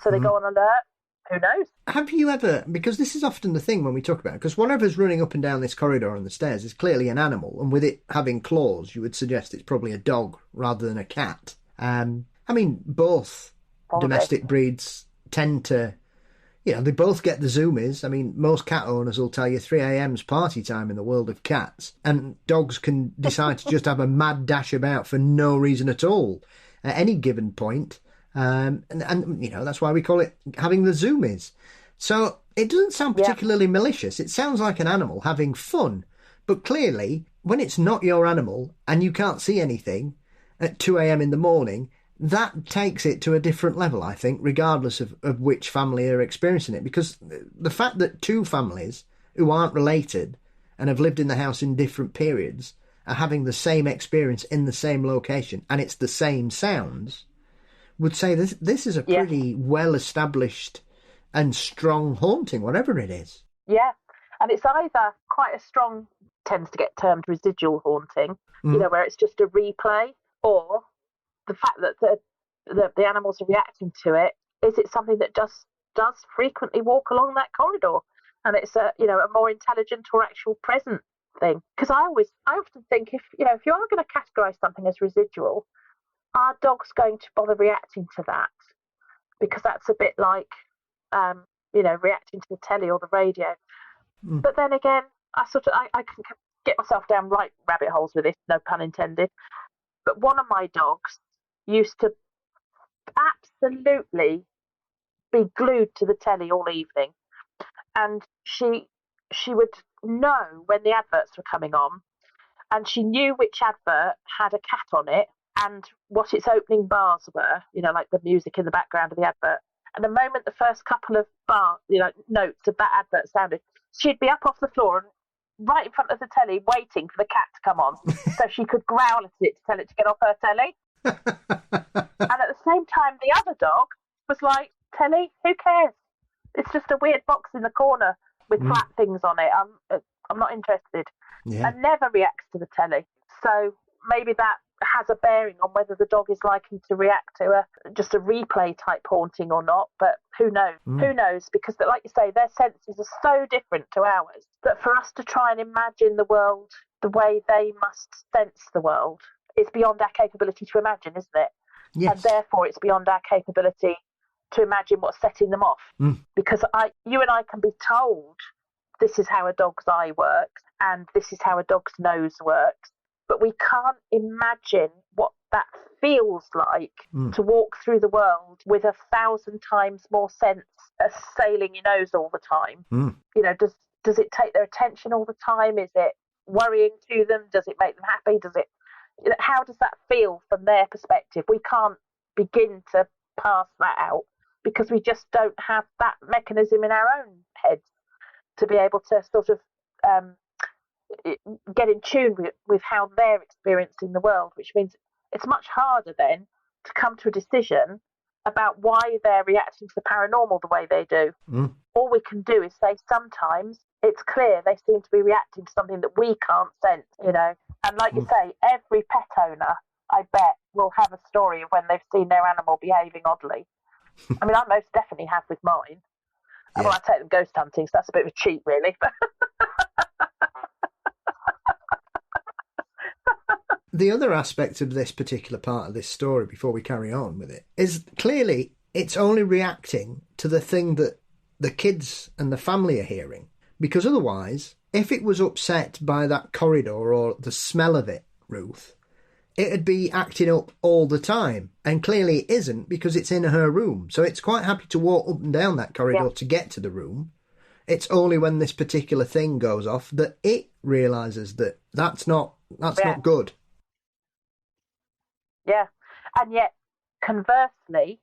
so they go on alert? Who knows? Have you ever, because this is often the thing when we talk about it, because whatever's running up and down this corridor on the stairs is clearly an animal, and with it having claws, you would suggest it's probably a dog rather than a cat. Both domestic breeds tend to, they both get the zoomies. I mean, most cat owners will tell you 3 a.m.'s party time in the world of cats, and dogs can decide to just have a mad dash about for no reason at all at any given point. And that's why we call it having the zoomies. So it doesn't sound particularly malicious. It sounds like an animal having fun. But clearly, when it's not your animal and you can't see anything at 2 a.m. in the morning, that takes it to a different level, I think, regardless of which family are experiencing it. Because the fact that two families who aren't related and have lived in the house in different periods are having the same experience in the same location and it's the same sounds, would say this is a pretty well-established and strong haunting, whatever it is. Yeah, And it's either quite a strong, tends to get termed residual haunting, where it's just a replay, or the fact that the animals are reacting to it. Is it something that just does frequently walk along that corridor, and it's a more intelligent or actual present thing? Because I often think, if you are going to categorize something as residual, are dogs going to bother reacting to that? Because that's a bit like reacting to the telly or the radio. But then again, I can get myself down right rabbit holes with this, no pun intended. But one of my dogs used to absolutely be glued to the telly all evening, and she would know when the adverts were coming on, and she knew which advert had a cat on it and what its opening bars were, like the music in the background of the advert. And the moment the first couple of notes of that advert sounded, she'd be up off the floor and right in front of the telly waiting for the cat to come on so she could growl at it to tell it to get off her telly. And at the same time, the other dog was like, telly, who cares? It's just a weird box in the corner with flat things on it. I'm not interested. Yeah. And never reacts to the telly. So maybe that has a bearing on whether the dog is likely to react to just a replay type haunting or not. But who knows? Who knows? Because, like you say, their senses are so different to ours that for us to try and imagine the world the way they must sense the world is beyond our capability to imagine, isn't it? Yes. And therefore it's beyond our capability to imagine what's setting them off. Because you and I can be told this is how a dog's eye works and this is how a dog's nose works, but we can't imagine what that feels like to walk through the world with 1,000 times more sense assailing your nose all the time. Does it take their attention all the time? Is it worrying to them? Does it make them happy? How does that feel from their perspective? We can't begin to pass that out because we just don't have that mechanism in our own heads to be able to sort of get in tune with how they're experiencing the world, which means it's much harder then to come to a decision about why they're reacting to the paranormal the way they do. All we can do is say sometimes it's clear they seem to be reacting to something that we can't sense, And like you say, every pet owner, I bet, will have a story of when they've seen their animal behaving oddly. I mean, I most definitely have with mine. Yeah. Well, I take them ghost hunting, so that's a bit of a cheat, really. The other aspect of this particular part of this story, before we carry on with it, is clearly it's only reacting to the thing that the kids and the family are hearing. Because otherwise, if it was upset by that corridor or the smell of it, Ruth, it'd be acting up all the time. And clearly it isn't, because it's in her room. So it's quite happy to walk up and down that corridor to get to the room. It's only when this particular thing goes off that it realises that that's not good. Yeah. And yet, conversely,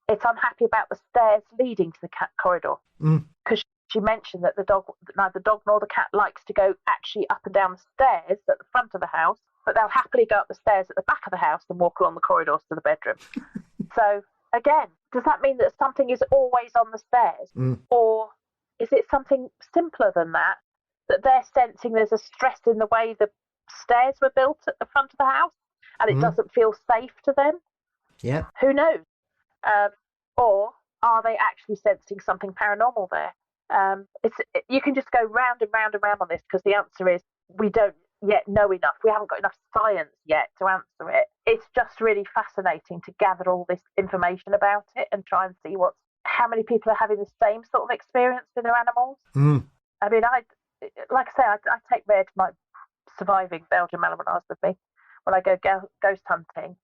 it's unhappy about the stairs leading to the cat corridor. Because she mentioned that neither the dog nor the cat likes to go actually up and down the stairs at the front of the house, but they'll happily go up the stairs at the back of the house and walk along the corridors to the bedroom. So, again, does that mean that something is always on the stairs? Or is it something simpler than that they're sensing there's a stress in the way the stairs were built at the front of the house and it doesn't feel safe to them? Yeah. Who knows? Or are they actually sensing something paranormal there? You can just go round and round and round on this, because the answer is we don't yet know enough. We haven't got enough science yet to answer it. It's just really fascinating to gather all this information about it and try and see how many people are having the same sort of experience with their animals. I mean, I take Red, my surviving Belgian Malamute with me when I go ghost hunting.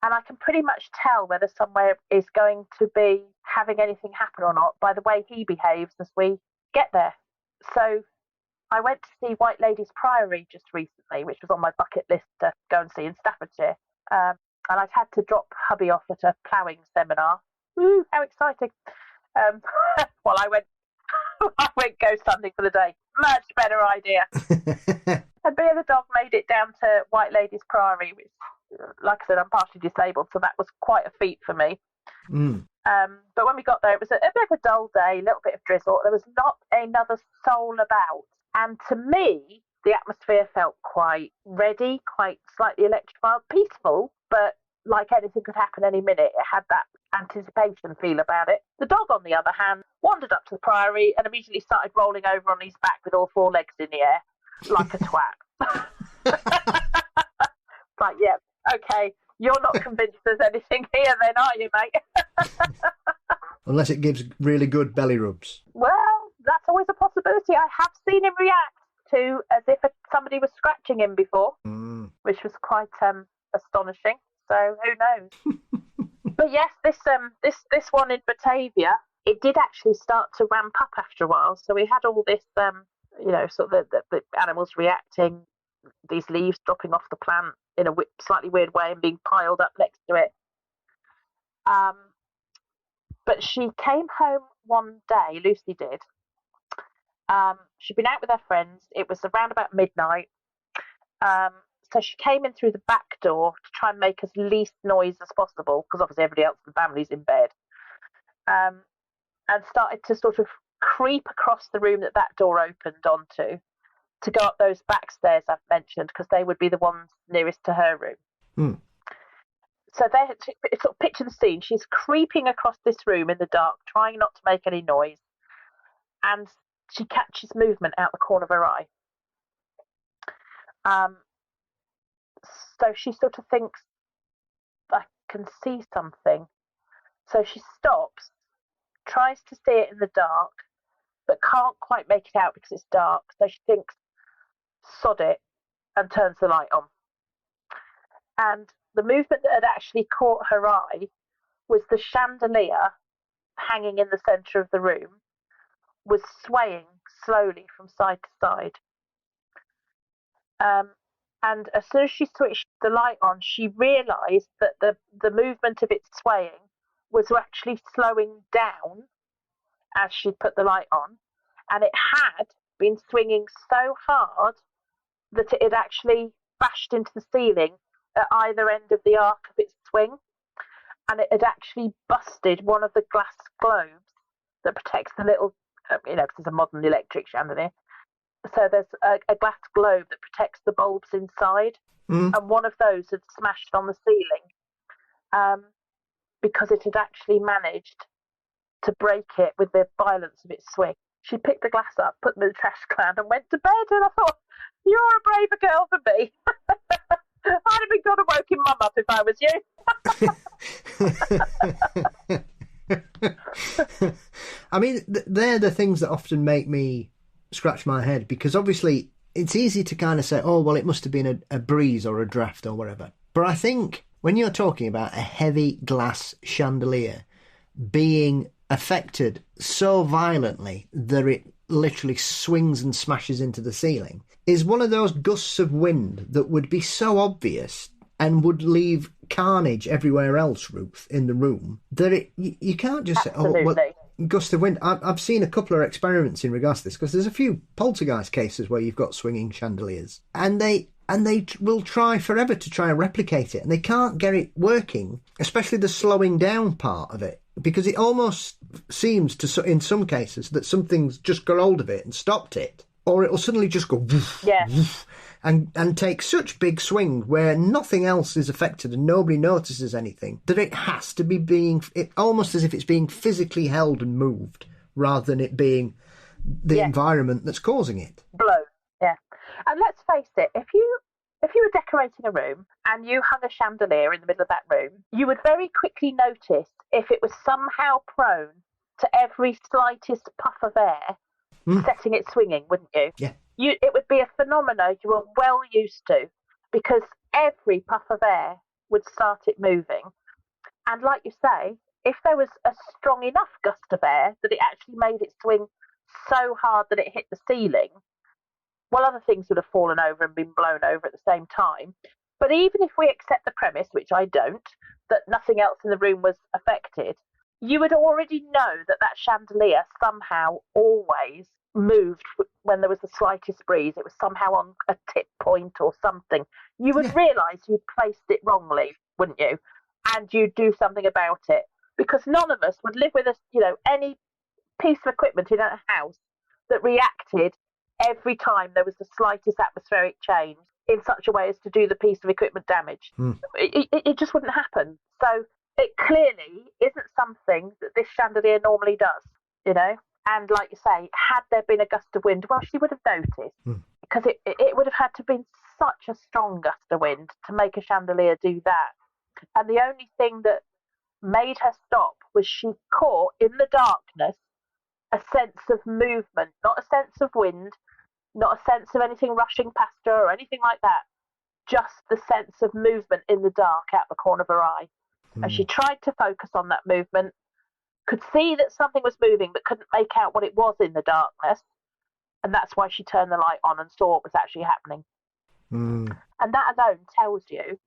And I can pretty much tell whether somewhere is going to be having anything happen or not by the way he behaves as we get there. So I went to see White Ladies Priory just recently, which was on my bucket list to go and see in Staffordshire. And I'd had to drop hubby off at a ploughing seminar. Woo, how exciting. Well, I went ghost hunting for the day. Much better idea. And me and the dog made it down to White Ladies Priory, which, like I said, I'm partially disabled, so that was quite a feat for me. But when we got there, it was a bit of a dull day, a little bit of drizzle. There was not another soul about. And to me, the atmosphere felt quite ready, quite slightly electrified, peaceful, but like anything could happen any minute. It had that anticipation feel about it. The dog, on the other hand, wandered up to the priory and immediately started rolling over on his back with all four legs in the air, like a twat. It's like, yeah, okay, you're not convinced there's anything here then, are you, mate? Unless it gives really good belly rubs. Well, that's always a possibility. I have seen him react to as if somebody was scratching him before, which was quite astonishing. So who knows? But yes, this one in Batavia, it did actually start to ramp up after a while. So we had all this, sort of the animals reacting, these leaves dropping off the plant in a slightly weird way and being piled up next to it. But she came home one day, Lucy did. She'd been out with her friends. It was around about midnight. So she came in through the back door to try and make as least noise as possible, because obviously everybody else in the family's in bed. And started to sort of creep across the room that door opened onto to go up those back stairs I've mentioned, because they would be the ones nearest to her room. So sort of picture the scene. She's creeping across this room in the dark, trying not to make any noise. And she catches movement out the corner of her eye. So she sort of thinks, I can see something. So she stops, tries to see it in the dark, but can't quite make it out because it's dark. So she thinks, sod it, and turns the light on. And the movement that had actually caught her eye was the chandelier hanging in the centre of the room was swaying slowly from side to side. And as soon as she switched the light on, she realised that the movement of it swaying was actually slowing down as she'd put the light on. And it had been swinging so hard that it had actually bashed into the ceiling at either end of the arc of its swing. And it had actually busted one of the glass globes that protects the little, because it's a modern electric chandelier. So there's a glass globe that protects the bulbs inside, and one of those had smashed on the ceiling because it had actually managed to break it with the violence of its swing. She picked the glass up, put them in the trash can, and went to bed. And I thought, you're a braver girl than me. I'd have been gone and woken Mum up if I was you. I mean, they're the things that often make me scratch my head, because obviously it's easy to kind of say, oh, well, it must have been a breeze or a draft or whatever. But I think when you're talking about a heavy glass chandelier being affected so violently that it literally swings and smashes into the ceiling is one of those gusts of wind that would be so obvious and would leave carnage everywhere else, Ruth, in the room, that you can't just Absolutely. say, oh, well, gust of wind. I've seen a couple of experiments in regards to this, because there's a few poltergeist cases where you've got swinging chandeliers, and they will try forever to try and replicate it, and they can't get it working, especially the slowing down part of it, because it almost seems to, in some cases, that something's just got hold of it and stopped it, or it'll suddenly just go woof, woof, and take such big swing where nothing else is affected and nobody notices anything, that it has to be almost as if it's being physically held and moved, rather than it being the environment that's causing it. Blown, yeah. And let's face it, if you were decorating a room and you hung a chandelier in the middle of that room, you would very quickly notice if it was somehow prone to every slightest puff of air setting it swinging, wouldn't you? Yeah. It would be a phenomenon you were well used to, because every puff of air would start it moving. And like you say, if there was a strong enough gust of air that it actually made it swing so hard that it hit the ceiling, well, other things would have fallen over and been blown over at the same time. But even if we accept the premise, which I don't, that nothing else in the room was affected, you would already know that chandelier somehow always moved when there was the slightest breeze. It was somehow on a tip point or something. You would realise you'd placed it wrongly, wouldn't you? And you'd do something about it. because none of us would live with us, any piece of equipment in a house that reacted every time there was the slightest atmospheric change in such a way as to do the piece of equipment damage. It just wouldn't happen. So it clearly isn't something that this chandelier normally does, And like you say, had there been a gust of wind, well, she would have noticed, because it would have had to have been such a strong gust of wind to make a chandelier do that. And the only thing that made her stop was she caught in the darkness a sense of movement, not a sense of wind, not a sense of anything rushing past her or anything like that, just the sense of movement in the dark out the corner of her eye. And she tried to focus on that movement, could see that something was moving but couldn't make out what it was in the darkness, and that's why she turned the light on and saw what was actually happening. And that alone tells you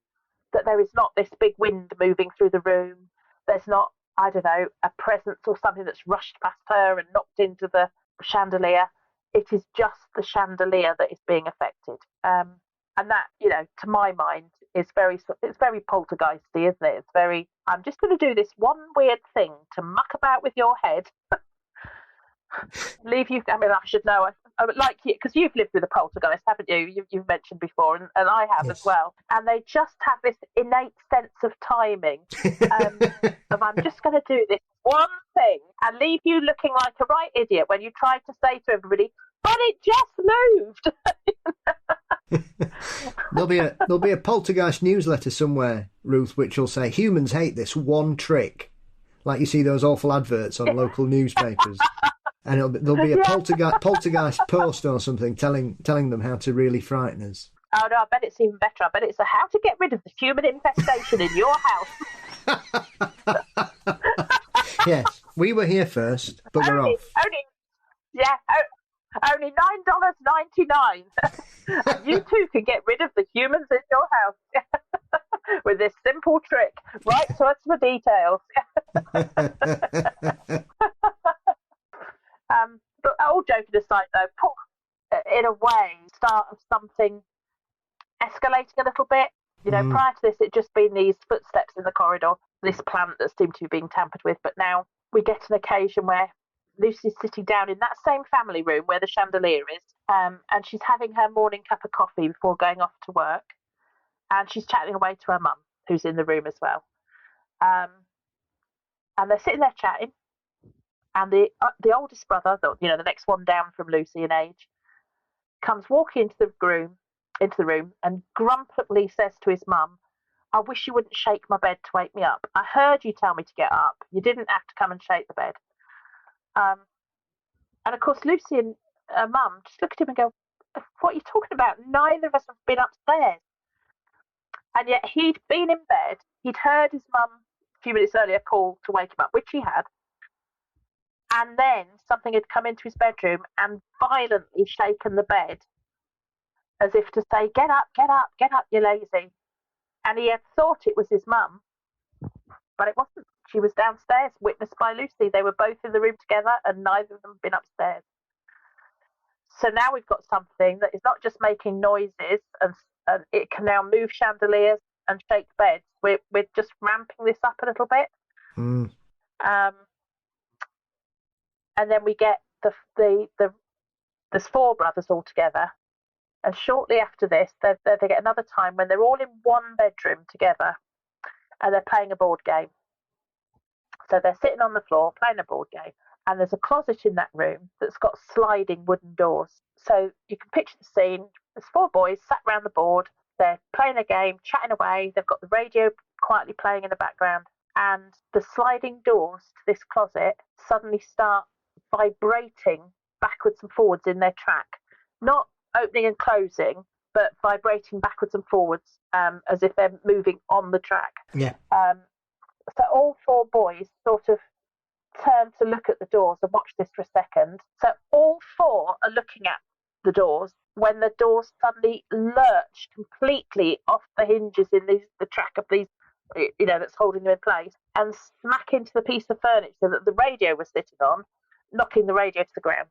that there is not this big wind moving through the room. There's not, I don't know, a presence or something that's rushed past her and knocked into the chandelier. It is just the chandelier that is being affected. And that, to my mind, it's very poltergeisty, isn't it? It's very, I'm just going to do this one weird thing to muck about with your head. Leave you, I should know. I would like you, because you've lived with a poltergeist, haven't you? You've mentioned before, and I have as well. And they just have this innate sense of timing. Of I'm just going to do this one thing and leave you looking like a right idiot when you try to say to everybody, but it just moved. There'll be a poltergeist newsletter somewhere, Ruth, which will say humans hate this one trick, like you see those awful adverts on local newspapers. And there'll be a poltergeist post or something telling them how to really frighten us. Oh no, I bet it's even better. I bet it's how to get rid of the human infestation in your house. Yes, we were here first, but we're off. Only $9.99. And you too can get rid of the humans in your house with this simple trick. Write to us for details. But all joking aside, though, in a way, start of something escalating a little bit. Prior to this, it'd just been these footsteps in the corridor, this plant that seemed to be being tampered with. But now we get an occasion where Lucy's sitting down in that same family room where the chandelier is, and she's having her morning cup of coffee before going off to work, and she's chatting away to her mum, who's in the room as well. And they're sitting there chatting, and the oldest brother, the next one down from Lucy in age, comes walking into the room and grumpily says to his mum, "I wish you wouldn't shake my bed to wake me up. I heard you tell me to get up. You didn't have to come and shake the bed." And of course, Lucy and her mum just look at him and go, "What are you talking about? Neither of us have been upstairs." And yet he'd been in bed. He'd heard his mum a few minutes earlier call to wake him up, which he had. And then something had come into his bedroom and violently shaken the bed, as if to say, "Get up, get up, get up, you lazy." And he had thought it was his mum, but it wasn't. She was downstairs, witnessed by Lucy. They were both in the room together, and neither of them had been upstairs. So now we've got something that is not just making noises, and it can now move chandeliers and shake beds. We're just ramping this up a little bit. And then we get there's four brothers all together. And shortly after this, they get another time when they're all in one bedroom together, and they're playing a board game. So they're sitting on the floor playing a board game, and there's a closet in that room that's got sliding wooden doors. So you can picture the scene. There's four boys sat around the board. They're playing a game, chatting away. They've got the radio quietly playing in the background. And the sliding doors to this closet suddenly start vibrating backwards and forwards in their track. Not opening and closing, but vibrating backwards and forwards, as if they're moving on the track. Yeah. So all four boys sort of turn to look at the doors and watch this for a second. So all four are looking at the doors when the doors suddenly lurch completely off the hinges in the track of these, that's holding them in place, and smack into the piece of furniture that the radio was sitting on, knocking the radio to the ground.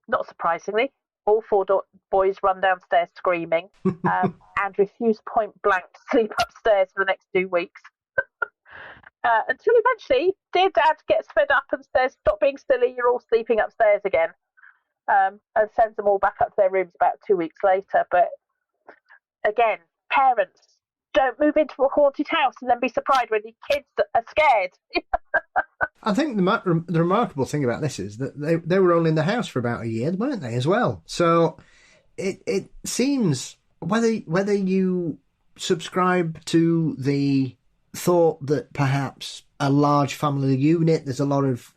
Not surprisingly, all four boys run downstairs screaming and refuse point blank to sleep upstairs for the next 2 weeks. until eventually dear dad gets fed up and says, stop being silly, you're all sleeping upstairs again, and sends them all back up to their rooms about 2 weeks later. But again, parents, don't move into a haunted house and then be surprised when your kids are scared. I think the remarkable thing about this is that they were only in the house for about a year, weren't they, as well? So it seems, whether you subscribe to the thought that perhaps a large family unit, there's a lot of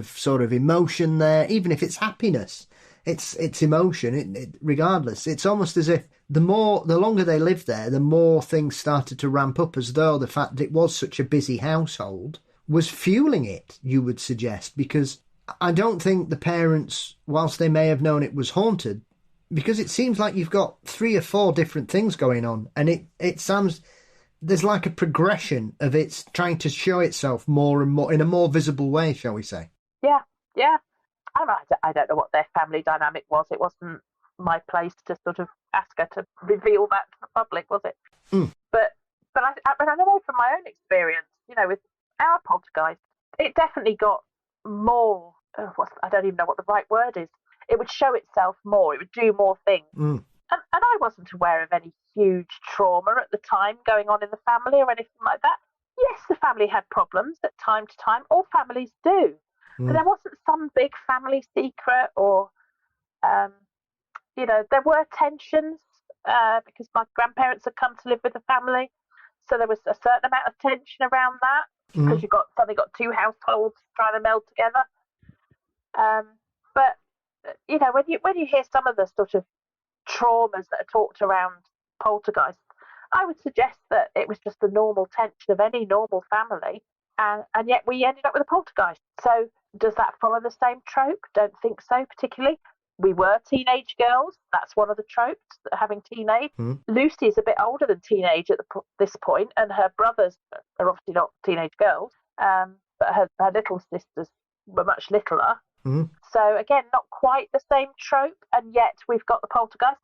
sort of emotion there, even if it's happiness, it's emotion, regardless. It's almost as if the longer they lived there, the more things started to ramp up, as though the fact that it was such a busy household was fueling it, you would suggest, because I don't think the parents, whilst they may have known it was haunted, because it seems like you've got 3 or 4 different things going on, and it sounds there's like a progression of it's trying to show itself more and more in a more visible way, shall we say? Yeah. I don't know what their family dynamic was. It wasn't my place to sort of ask her to reveal that to the public, was it? But I know from my own experience, with our poltergeist, it definitely got more. I don't even know what the right word is. It would show itself more. It would do more things. And I wasn't aware of any huge trauma at the time going on in the family or anything like that. Yes, the family had problems at time to time. All families do. But there wasn't some big family secret or, there were tensions because my grandparents had come to live with the family. So there was a certain amount of tension around that because you've suddenly got 2 households trying to meld together. But, when you hear some of the sort of traumas that are talked around poltergeist, I would suggest that it was just the normal tension of any normal family, and yet we ended up with a poltergeist. So does that follow the same trope? Don't think so, particularly. We were teenage girls. That's one of the tropes, having teenage. Lucy is a bit older than teenage at this point, and her brothers are obviously not teenage girls, but her little sisters were much littler. So again, not quite the same trope, and yet we've got the poltergeist.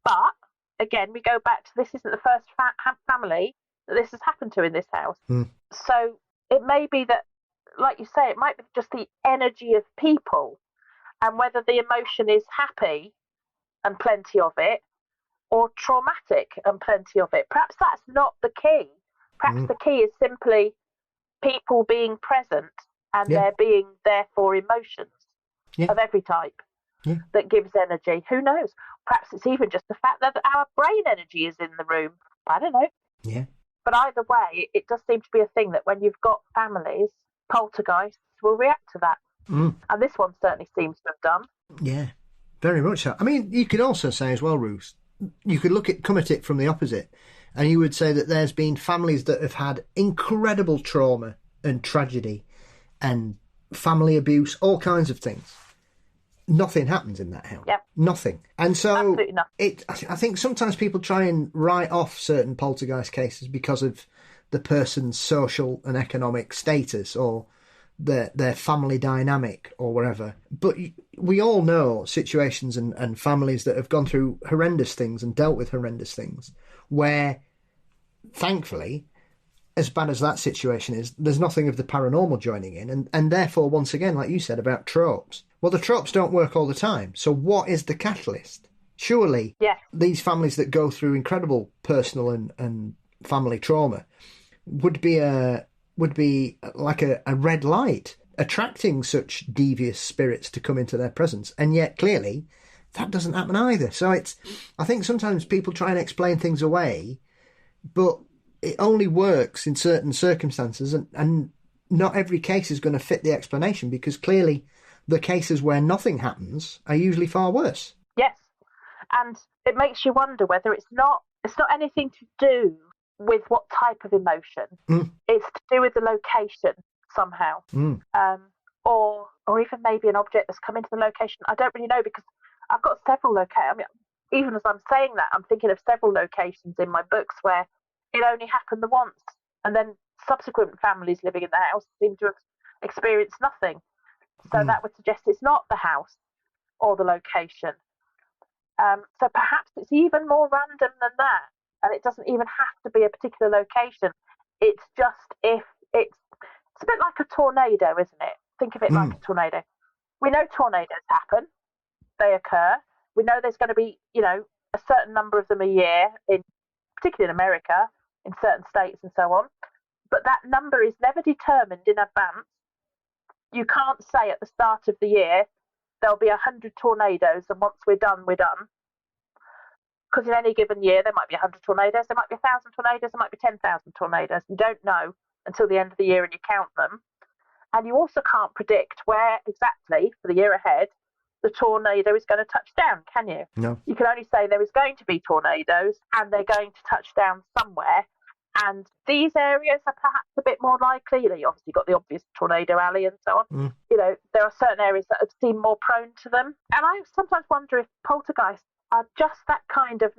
But again, we go back to this isn't the first family that this has happened to in this house. So it may be that, like you say, it might be just the energy of people, and whether the emotion is happy and plenty of it, or traumatic and plenty of it. Perhaps that's not the key. Perhaps the key is simply people being present and there being therefore emotions of every type that gives energy. Who knows? Perhaps it's even just the fact that our brain energy is in the room. I don't know. Yeah. But either way, it does seem to be a thing that when you've got families, poltergeists will react to that. And this one certainly seems to have done. Yeah, very much so. I mean, you could also say as well, Ruth, you could come at it from the opposite, and you would say that there's been families that have had incredible trauma and tragedy and family abuse, all kinds of things. Nothing happens in that house. Yep. Nothing. And so I think sometimes people try and write off certain poltergeist cases because of the person's social and economic status or their family dynamic or whatever. But we all know situations and families that have gone through horrendous things and dealt with horrendous things where, thankfully, as bad as that situation is, there's nothing of the paranormal joining in. And therefore, once again, like you said about tropes, well, the tropes don't work all the time. So what is the catalyst? Surely these families that go through incredible personal and family trauma would be like a red light attracting such devious spirits to come into their presence. And yet, clearly, that doesn't happen either. So I think sometimes people try and explain things away, but it only works in certain circumstances, and not every case is going to fit the explanation, because clearly the cases where nothing happens are usually far worse. Yes, and it makes you wonder whether it's not anything to do with what type of emotion. It's to do with the location somehow, or even maybe an object that's come into the location. I don't really know, because I've got several locations. I mean, even as I'm saying that, I'm thinking of several locations in my books where it only happened the once, and then subsequent families living in the house seem to have experienced nothing. So that would suggest it's not the house or the location. So perhaps it's even more random than that, and it doesn't even have to be a particular location. It's just if It's a bit like a tornado, isn't it? Think of it like a tornado. We know tornadoes happen. They occur. We know there's going to be, a certain number of them a year, particularly in America, in certain states and so on. But that number is never determined in advance. You can't say at the start of the year, there'll be 100 tornadoes, and once we're done, we're done. Because in any given year, there might be 100 tornadoes, there might be 1,000 tornadoes, there might be 10,000 tornadoes. You don't know until the end of the year and you count them. And you also can't predict where exactly, for the year ahead, the tornado is going to touch down, can you? No. You can only say there is going to be tornadoes and they're going to touch down somewhere. And these areas are perhaps a bit more likely. You obviously got the obvious tornado alley and so on. There are certain areas that seem more prone to them. And I sometimes wonder if poltergeists are just that kind of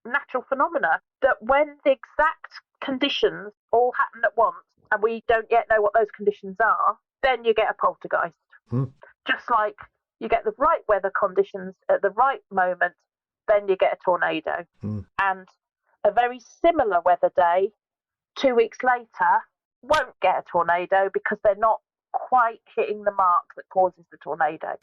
natural phenomena, that when the exact conditions all happen at once and we don't yet know what those conditions are, then you get a poltergeist. Just like you get the right weather conditions at the right moment, then you get a tornado. And a very similar weather day 2 weeks later won't get a tornado because they're not quite hitting the mark that causes the tornado.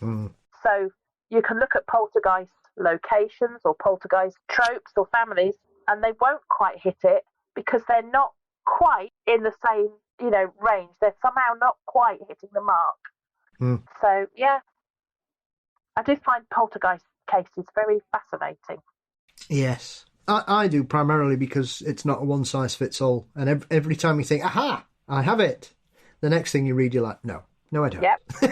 So you can look at poltergeist locations or poltergeist tropes or families, and they won't quite hit it because they're not quite in the same, range. They're somehow not quite hitting the mark. So, yeah, I do find poltergeist cases very fascinating. Yes. I do, primarily because it's not a one-size-fits-all. And every time you think, aha, I have it, the next thing you read, you're like, no, I don't. Yep. No,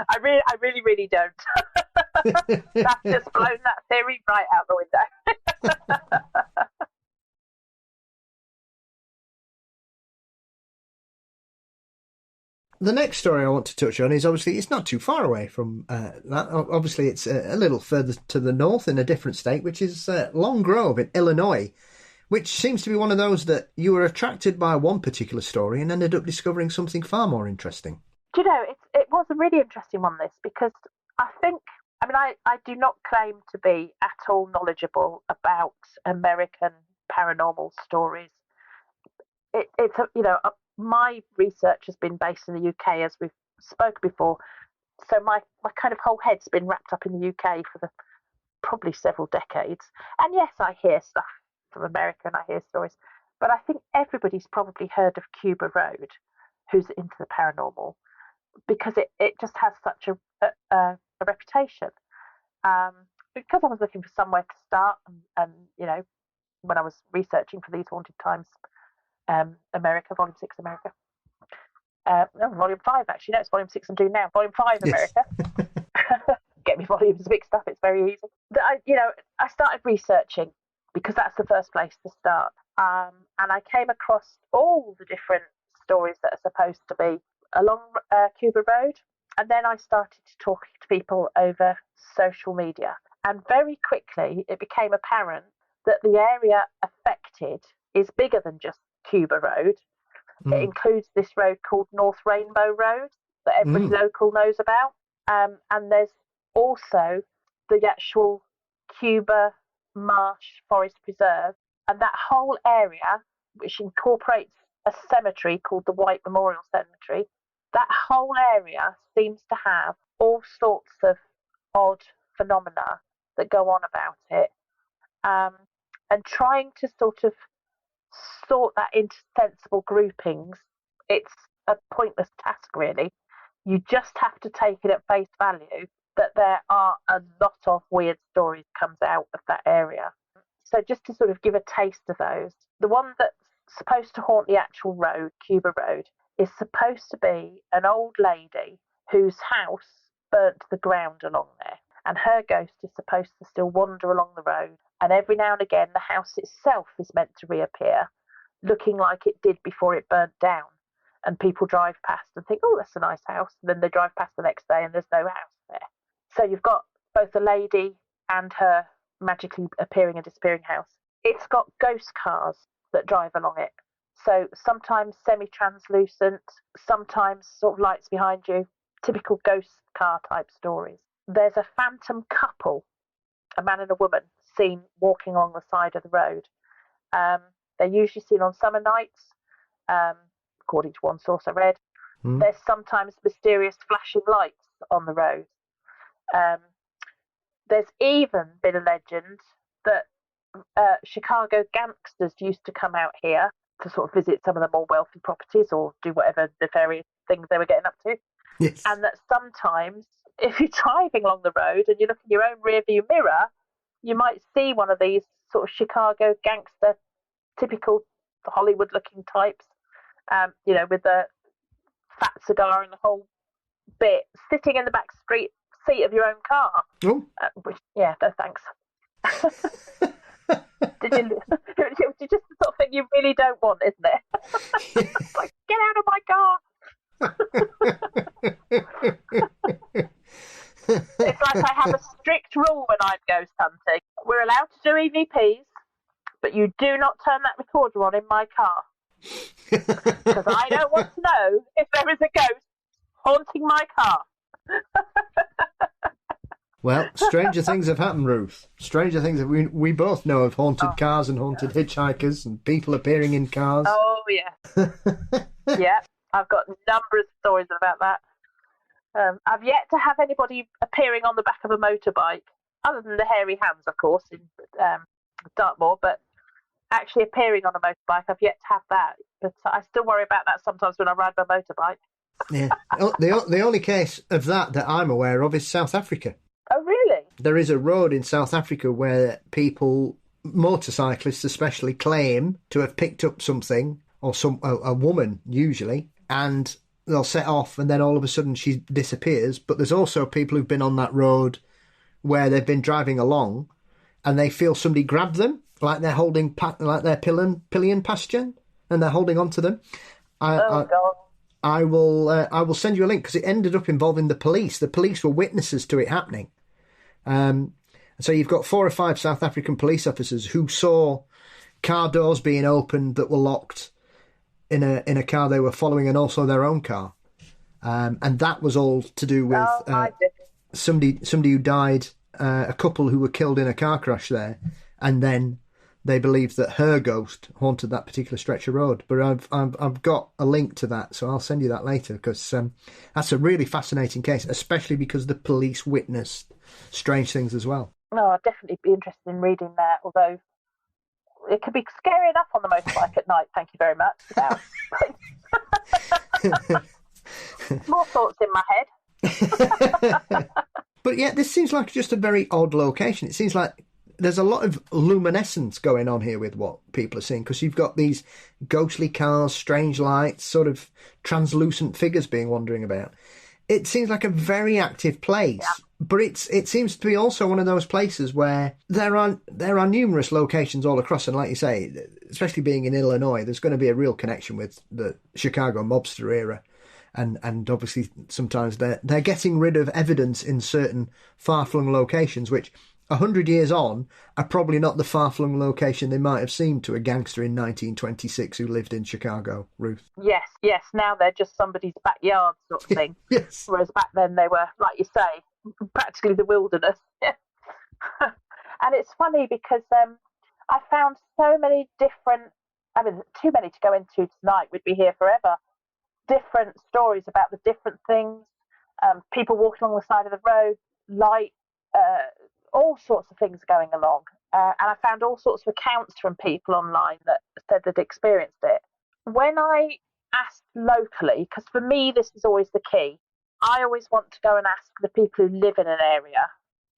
I really, really don't. That's just blown that theory right out the window. The next story I want to touch on is, obviously, it's not too far away from that. Obviously, it's a little further to the north in a different state, which is Long Grove in Illinois, which seems to be one of those that you were attracted by one particular story and ended up discovering something far more interesting. Do you know, it was a really interesting one, this, because I do not claim to be at all knowledgeable about American paranormal stories. My research has been based in the UK, as we've spoke before. So my kind of whole head's been wrapped up in the UK for probably several decades. And yes, I hear stuff from America and I hear stories, but I think everybody's probably heard of Cuba Road who's into the paranormal, because it just has such a reputation. Because I was looking for somewhere to start, and when I was researching for these Haunted Times, America, Volume 6 America. Volume 5, actually. No, it's Volume 6 I'm doing now. Volume 5 America. Yes. Get me volumes mixed up, it's very easy. I started researching because that's the first place to start. And I came across all the different stories that are supposed to be along Cuba Road. And then I started to talk to people over social media. And very quickly, it became apparent that the area affected is bigger than just Cuba Road. It includes this road called North Rainbow Road that every local knows about. And there's also the actual Cuba Marsh Forest Preserve. And that whole area, which incorporates a cemetery called the White Memorial Cemetery, that whole area seems to have all sorts of odd phenomena that go on about it. And trying to sort of sort that into sensible groupings, it's a pointless task, really. You just have to take it at face value that there are a lot of weird stories comes out of that area. So just to sort of give a taste of those, the one that's supposed to haunt the actual road, Cuba Road, is supposed to be an old lady whose house burnt to the ground along there. And her ghost is supposed to still wander along the road. And every now and again, the house itself is meant to reappear, looking like it did before it burnt down. And people drive past and think, oh, that's a nice house. And then they drive past the next day and there's no house there. So you've got both the lady and her magically appearing and disappearing house. It's got ghost cars that drive along it. So sometimes semi-translucent, sometimes sort of lights behind you, typical ghost car type stories. There's a phantom couple, a man and a woman, seen walking along the side of the road. They're usually seen on summer nights, according to one source I read. There's sometimes mysterious flashing lights on the road. There's even been a legend that Chicago gangsters used to come out here to sort of visit some of the more wealthy properties or do whatever nefarious things they were getting up to. Yes. And that sometimes, if you're driving along the road and you look in your own rearview mirror, you might see one of these sort of Chicago gangster, typical Hollywood-looking types, with the fat cigar and the whole bit, sitting in the back seat of your own car. Oh. No thanks. Did you? It's just the sort of thing you really don't want, isn't it? It's like, get out of my car. It's like I have a strict rule when I'm ghost hunting. We're allowed to do EVPs, but you do not turn that recorder on in my car. Because I don't want to know if there is a ghost haunting my car. Well, stranger things have happened, Ruth. Stranger things. We both know of haunted cars and haunted hitchhikers and people appearing in cars. Oh, yeah. Yeah, I've got a number of stories about that. I've yet to have anybody appearing on the back of a motorbike, other than the hairy hands, of course, in Dartmoor, but actually appearing on a motorbike, I've yet to have that. But I still worry about that sometimes when I ride my motorbike. Yeah. The only case of that I'm aware of is South Africa. Oh, really? There is a road in South Africa where people, motorcyclists especially, claim to have picked up something, or a woman usually, and they'll set off and then all of a sudden she disappears. But there's also people who've been on that road where they've been driving along and they feel somebody grabbed them, like they're holding, like they're pillion pasture, and they're holding on to them. God. I will send you a link because it ended up involving the police. The police were witnesses to it happening. So you've got 4 or 5 South African police officers who saw car doors being opened that were locked in a car they were following, and also their own car. And that was all to do with somebody who died, a couple who were killed in a car crash there, and then they believed that her ghost haunted that particular stretch of road. But I've got a link to that, so I'll send you that later, because that's a really fascinating case, especially because the police witnessed strange things as well. No, I'd definitely be interested in reading that, although it can be scary enough on the motorbike at night, thank you very much. More thoughts in my head. But yeah, this seems like just a very odd location. It seems like there's a lot of luminescence going on here with what people are seeing, because you've got these ghostly cars, strange lights, sort of translucent figures being wandering about. It seems like a very active place, but it seems to be also one of those places where there are numerous locations all across, and like you say, especially being in Illinois, there's going to be a real connection with the Chicago mobster era. And obviously sometimes they're getting rid of evidence in certain far-flung locations, which 100 years on are probably not the far-flung location they might have seemed to a gangster in 1926 who lived in Chicago, Ruth. Yes. Now they're just somebody's backyard sort of thing. Yes. Whereas back then they were, like you say, practically the wilderness. And it's funny because I found so many different, too many to go into tonight, we'd be here forever, different stories about the different things, people walking along the side of the road, light, all sorts of things going along. And I found all sorts of accounts from people online that said they'd experienced it. When I asked locally, because for me this is always the key, I always want to go and ask the people who live in an area,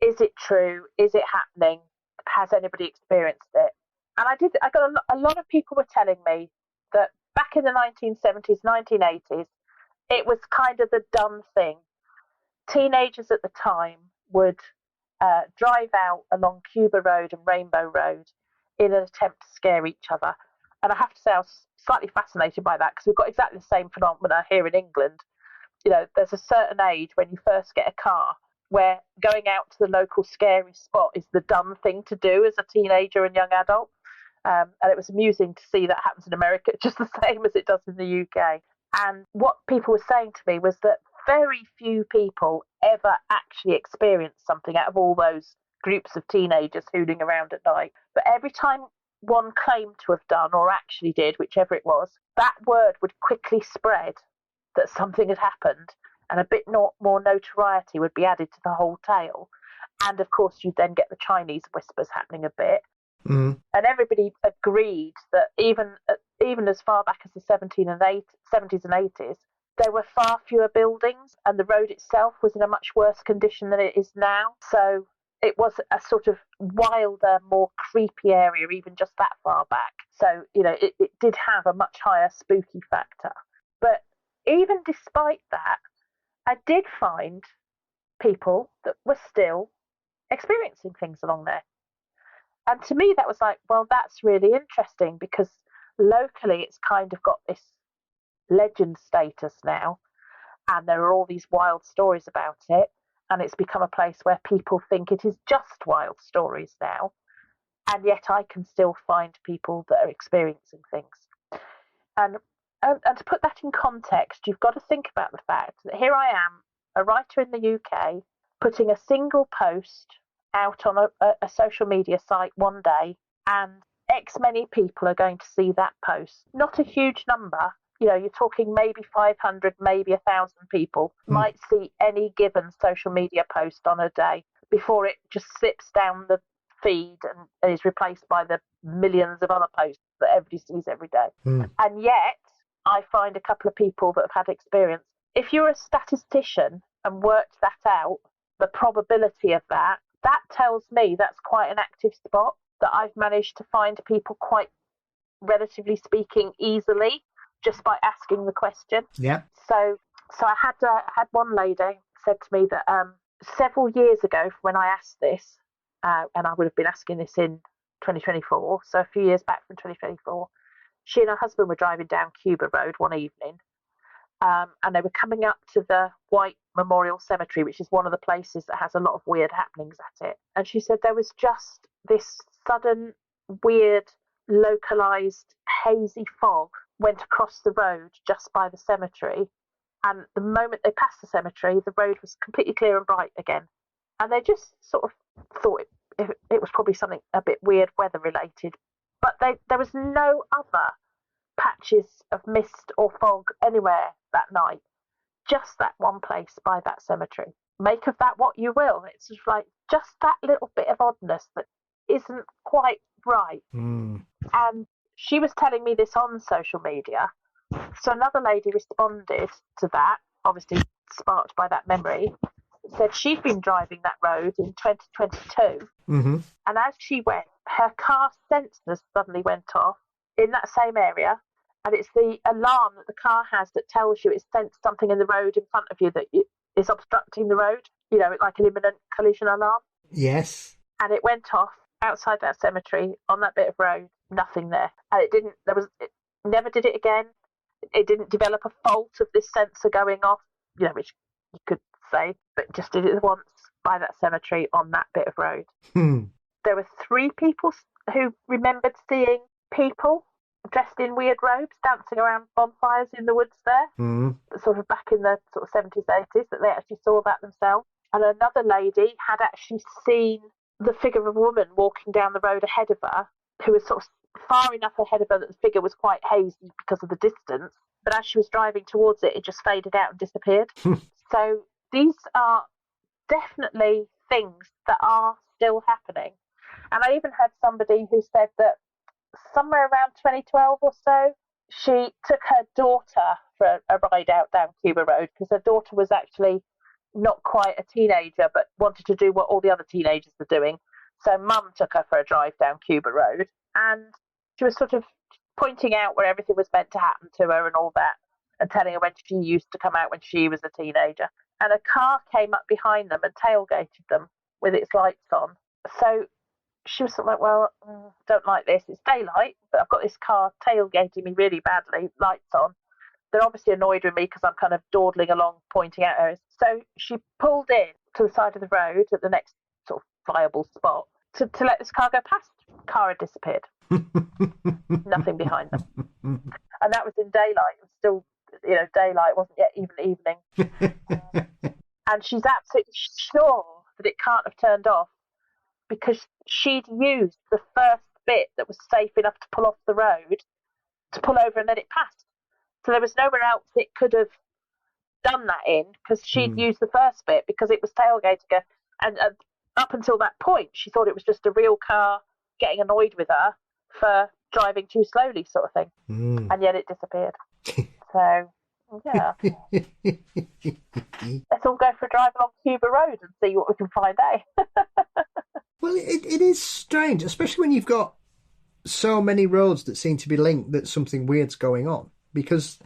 is it true? Is it happening? Has anybody experienced it? And I got a lot of people were telling me that back in the 1970s, 1980s, it was kind of the done thing. Teenagers at the time would drive out along Cuba Road and Rainbow Road in an attempt to scare each other. And I have to say I was slightly fascinated by that, because we've got exactly the same phenomena here in England. You know, there's a certain age when you first get a car where going out to the local scary spot is the done thing to do as a teenager and young adult. And it was amusing to see that happens in America, just the same as it does in the UK. And what people were saying to me was that very few people ever actually experienced something out of all those groups of teenagers hooning around at night. But every time one claimed to have done or actually did, whichever it was, that word would quickly spread that something had happened, and a bit more notoriety would be added to the whole tale. And of course, you'd then get the Chinese whispers happening a bit. Mm. And everybody agreed that even as far back as the 70s and 80s, there were far fewer buildings, and the road itself was in a much worse condition than it is now. So it was a sort of wilder, more creepy area, even just that far back. So, it did have a much higher spooky factor. But even despite that, I did find people that were still experiencing things along there. And to me, that was like, well, that's really interesting, because locally it's kind of got this legend status now, and there are all these wild stories about it, and it's become a place where people think it is just wild stories now, and yet I can still find people that are experiencing things. And to put that in context, you've got to think about the fact that here I am, a writer in the UK, putting a single post out on a social media site one day, and X many people are going to see that post. Not a huge number. You're talking maybe 500, maybe 1,000 people might see any given social media post on a day before it just slips down the feed and is replaced by the millions of other posts that everybody sees every day. And yet, I find a couple of people that have had experience. If you're a statistician and worked that out, the probability of that tells me that's quite an active spot, that I've managed to find people quite, relatively speaking, easily, just by asking the question. Yeah. So I had one lady said to me that several years ago, when I asked this, and I would have been asking this in 2024, so a few years back from 2024, she and her husband were driving down Cuba Road one evening, and they were coming up to the White Memorial Cemetery, which is one of the places that has a lot of weird happenings at it. And she said there was just this sudden, weird, localized, hazy fog went across the road just by the cemetery, and the moment they passed the cemetery, the road was completely clear and bright again. And they just sort of thought it was probably something a bit weird, weather related, but there was no other patches of mist or fog anywhere that night, just that one place by that cemetery. Make of that what you will. It's just like just that little bit of oddness that isn't quite right. And she was telling me this on social media. So another lady responded to that, obviously sparked by that memory, said she'd been driving that road in 2022. And as she went, her car sensors suddenly went off in that same area. And it's the alarm that the car has that tells you it's sensed something in the road in front of you that is obstructing the road, like an imminent collision alarm. Yes. And it went off outside that cemetery on that bit of road, nothing there. And it never did it again. It didn't develop a fault of this sensor going off, which you could say, but just did it once by that cemetery on that bit of road. There were 3 people who remembered seeing people dressed in weird robes dancing around bonfires in the woods there, sort of back in the sort of 70s, 80s, that they actually saw that themselves. And another lady had actually seen the figure of a woman walking down the road ahead of her, who was sort of far enough ahead of her that the figure was quite hazy because of the distance, but as she was driving towards it, it just faded out and disappeared. So these are definitely things that are still happening. And I even had somebody who said that somewhere around 2012 or so, she took her daughter for a ride out down Cuba Road, because her daughter was actually not quite a teenager, but wanted to do what all the other teenagers were doing. So mum took her for a drive down Cuba Road, and she was sort of pointing out where everything was meant to happen to her and all that, and telling her when she used to come out when she was a teenager. And a car came up behind them and tailgated them with its lights on. So she was sort of like, well, don't like this. It's daylight, but I've got this car tailgating me really badly, lights on. They're obviously annoyed with me because I'm kind of dawdling along, pointing at her. So she pulled in to the side of the road at the next sort of viable spot to let this car go past. Car had disappeared. Nothing behind them. And that was in daylight. It was still, daylight. It wasn't yet even evening. And she's absolutely sure that it can't have turned off, because she'd used the first bit that was safe enough to pull off the road, to pull over and let it pass. So there was nowhere else it could have done that in, because she'd used the first bit because it was tailgating her. And up until that point, she thought it was just a real car getting annoyed with her for driving too slowly, sort of thing. And yet it disappeared. So, yeah. Let's all go for a drive along Cuba Road and see what we can find, eh? Well, it is strange, especially when you've got so many roads that seem to be linked that something weird's going on, because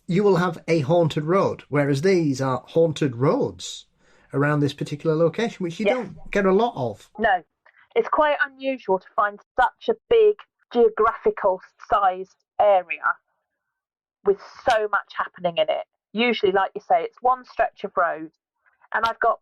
you will have a haunted road, whereas these are haunted roads around this particular location, which you don't get a lot of. No, it's quite unusual to find such a big geographical sized area with so much happening in it. Usually, like you say, it's one stretch of road, and I've got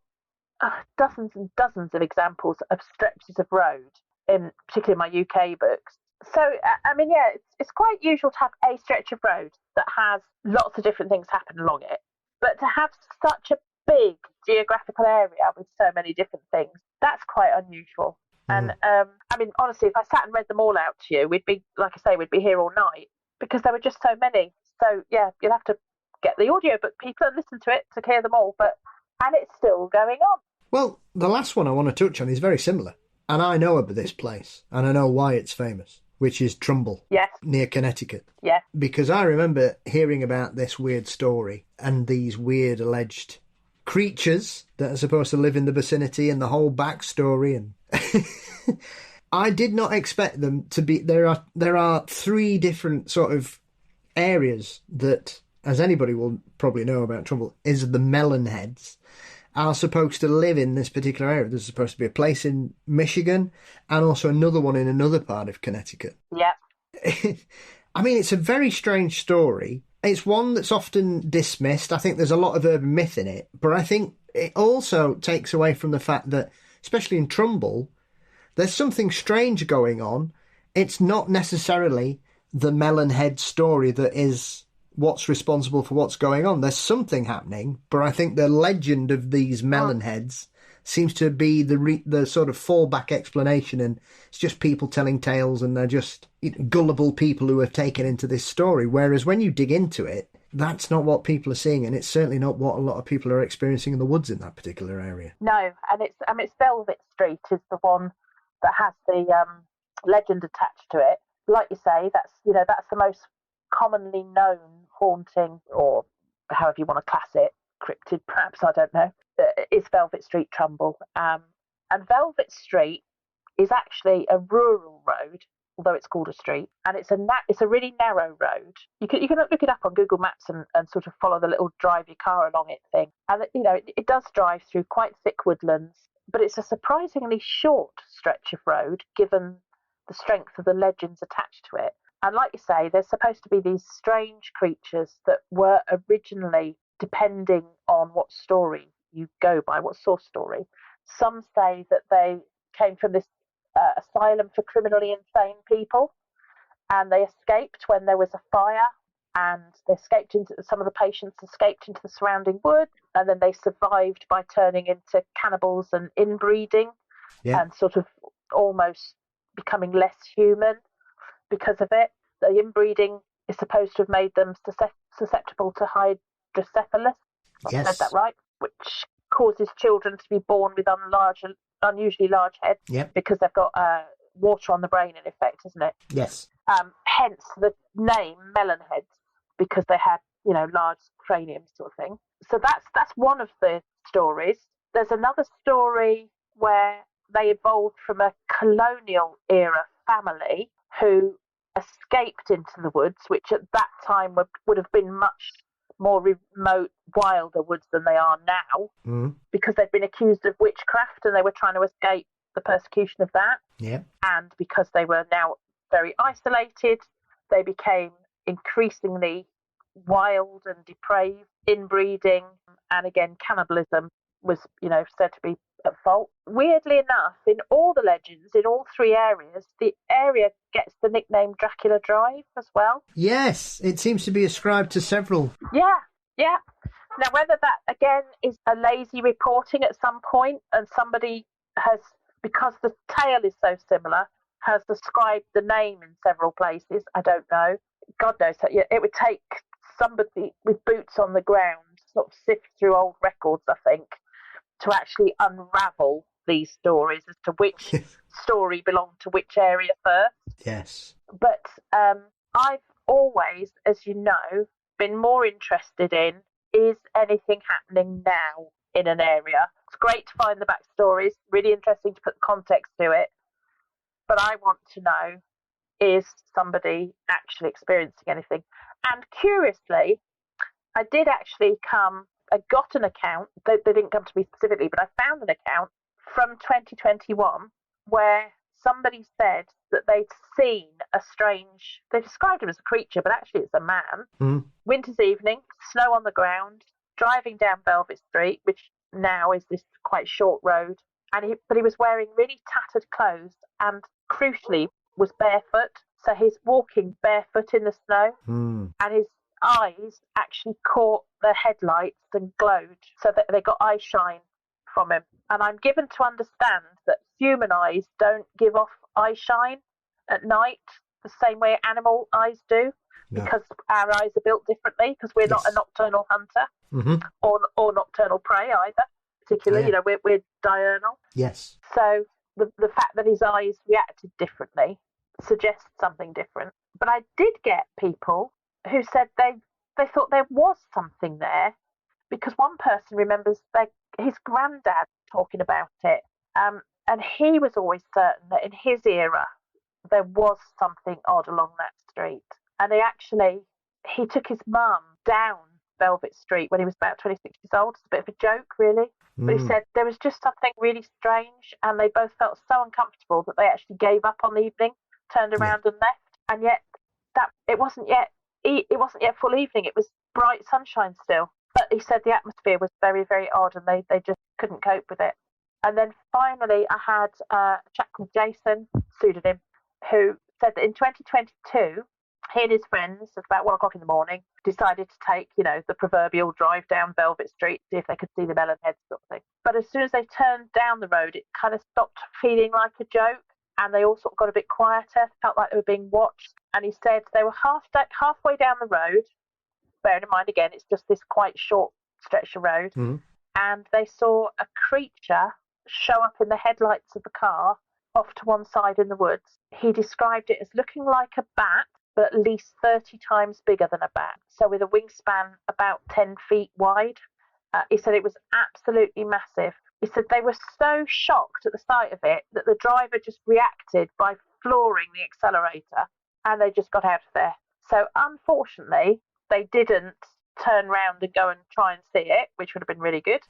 dozens and dozens of examples of stretches of road, in particularly my UK books. So, I mean, yeah, it's quite usual to have a stretch of road that has lots of different things happen along it. But to have such a big geographical area with so many different things, that's quite unusual. And, I mean, honestly, if I sat and read them all out to you, we'd be, like I say, we'd be here all night, because there were just so many. So, yeah, you'll have to get the audiobook, people, and listen to it to hear them all. And it's still going on. Well, the last one I want to touch on is very similar. And I know about this place, and I know why it's famous, which is Trumbull, near Connecticut. Yeah. Because I remember hearing about this weird story and these weird alleged creatures that are supposed to live in the vicinity and the whole backstory. And I did not expect them to be... There are three different sort of areas that, as anybody will probably know about Trumbull, is the Melonheads are supposed to live in this particular area. There's supposed to be a place in Michigan and also another one in another part of Connecticut. Yeah. I mean, it's a very strange story. It's one that's often dismissed. I think there's a lot of urban myth in it, but I think it also takes away from the fact that, especially in Trumbull, there's something strange going on. It's not necessarily the Melonhead story that is what's responsible for what's going on. There's something happening, but I think the legend of these Melonheads seems to be the sort of fallback explanation, and it's just people telling tales, and they're just gullible people who have taken into this story. Whereas when you dig into it, that's not what people are seeing, and it's certainly not what a lot of people are experiencing in the woods in that particular area. No, and it's Velvet Street is the one that has the legend attached to it. Like you say, that's the most commonly known haunting, or however you want to class it, cryptid perhaps, I don't know, is Velvet Street, Trumbull. And Velvet Street is actually a rural road, although it's called a street, and it's a really narrow road. You can look it up on Google Maps and sort of follow the little drive your car along it thing. And it does drive through quite thick woodlands, but it's a surprisingly short stretch of road given the strength of the legends attached to it. And like you say, there's supposed to be these strange creatures that were originally, depending on what story you go by, what source story, some say that they came from this asylum for criminally insane people, and they escaped when there was a fire, and some of the patients escaped into the surrounding wood, and then they survived by turning into cannibals and inbreeding, and sort of almost becoming less human because of it. The inbreeding is supposed to have made them susceptible to hydrocephalus. Yes. I said that right? Which causes children to be born with unusually large heads, because they've got water on the brain in effect, isn't it? Yes. Hence the name Melonheads, because they had, large craniums sort of thing. So that's one of the stories. There's another story where they evolved from a colonial era family who escaped into the woods, which at that time would have been much more remote, wilder woods than they are now, because they'd been accused of witchcraft and they were trying to escape the persecution of that. Yeah. And because they were now very isolated, they became increasingly wild and depraved, inbreeding, and again, cannibalism was, said to be at fault. Weirdly enough, in all the legends, in all three areas, the area gets the nickname Dracula Drive as well. Yes, it seems to be ascribed to several. Yeah. Now, whether that, again, is a lazy reporting at some point and somebody has, because the tale is so similar, has ascribed the name in several places. I don't know. God knows. It would take somebody with boots on the ground sort of sift through old records, I think, to actually unravel these stories as to which story belonged to which area first. Yes. But I've always, as you know, been more interested in, is anything happening now in an area? It's great to find the backstories, really interesting to put context to it. But I want to know, is somebody actually experiencing anything? And curiously, I did actually I got an account, they didn't come to me specifically, but I found an account from 2021 where somebody said that they'd seen they described him as a creature, but actually it's a man. Winter's evening, snow on the ground, driving down Velvet Street, which now is this quite short road, but he was wearing really tattered clothes and crucially was barefoot, so he's walking barefoot in the snow, and his eyes actually caught the headlights and glowed, so that they got eye shine from him. And I'm given to understand that human eyes don't give off eye shine at night the same way animal eyes do, because our eyes are built differently, because we're not a nocturnal hunter or nocturnal prey either, particularly. We're diurnal. Yes. So the fact that his eyes reacted differently suggests something different. But I did get people who said they thought there was something there, because one person remembers his granddad talking about it, and he was always certain that in his era there was something odd along that street. And he took his mum down Velvet Street when he was about 26 years old. It's a bit of a joke, really. But he said there was just something really strange, and they both felt so uncomfortable that they actually gave up on the evening, turned around and left. And yet it wasn't yet full evening. It was bright sunshine still. But he said the atmosphere was very, very odd, and they just couldn't cope with it. And then finally, I had a chap called Jason, pseudonym, who said that in 2022, he and his friends, at about 1 o'clock in the morning, decided to take, the proverbial drive down Velvet Street, see if they could see the melon heads sort of thing. But as soon as they turned down the road, it kind of stopped feeling like a joke, and they all sort of got a bit quieter, felt like they were being watched. And he said they were halfway down the road, bearing in mind, again, it's just this quite short stretch of road, and they saw a creature show up in the headlights of the car off to one side in the woods. He described it as looking like a bat, but at least 30 times bigger than a bat, so with a wingspan about 10 feet wide. He said it was absolutely massive. He said they were so shocked at the sight of it that the driver just reacted by flooring the accelerator, and they just got out of there. So unfortunately, they didn't turn round and go and try and see it, which would have been really good.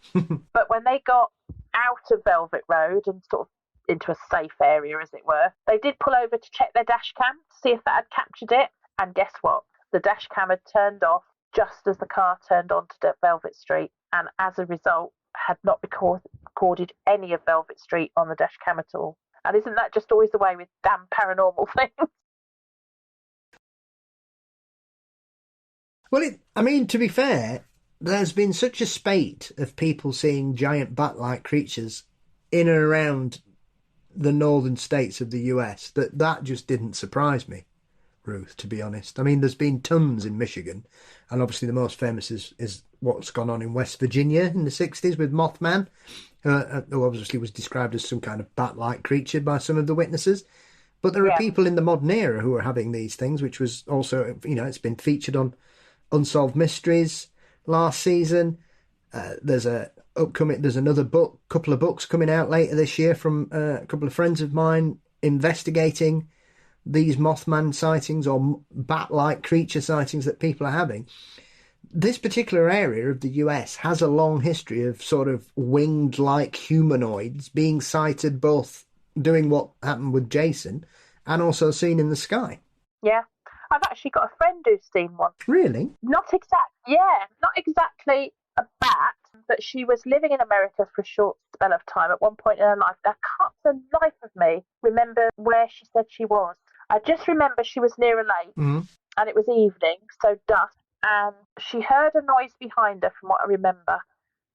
But when they got out of Velvet Road and sort of into a safe area, as it were, they did pull over to check their dash cam, see if that had captured it. And guess what? The dash cam had turned off just as the car turned onto Velvet Street, and as a result, had not recorded any of Velvet Street on the dash cam at all. And isn't that just always the way with damn paranormal things? Well, to be fair, there's been such a spate of people seeing giant bat-like creatures in and around the northern states of the US that just didn't surprise me, Ruth, to be honest. I mean, there's been tons in Michigan, and obviously the most famous is what's gone on in West Virginia in the 60s with Mothman, who obviously was described as some kind of bat-like creature by some of the witnesses. But there are people in the modern era who are having these things, which was also, it's been featured on Unsolved Mysteries last season. There's another couple of books coming out later this year from a couple of friends of mine investigating these Mothman sightings or bat-like creature sightings that people are having. This particular area of the US has a long history of sort of winged-like humanoids being sighted, both doing what happened with Jason and also seen in the sky. Yeah. I've actually got a friend who's seen one. Really? Not exactly a bat, but she was living in America for a short spell of time at one point in her life. I can't for the life of me remember where she said she was. I just remember she was near a lake, and it was evening, so dusk, and she heard a noise behind her, from what I remember,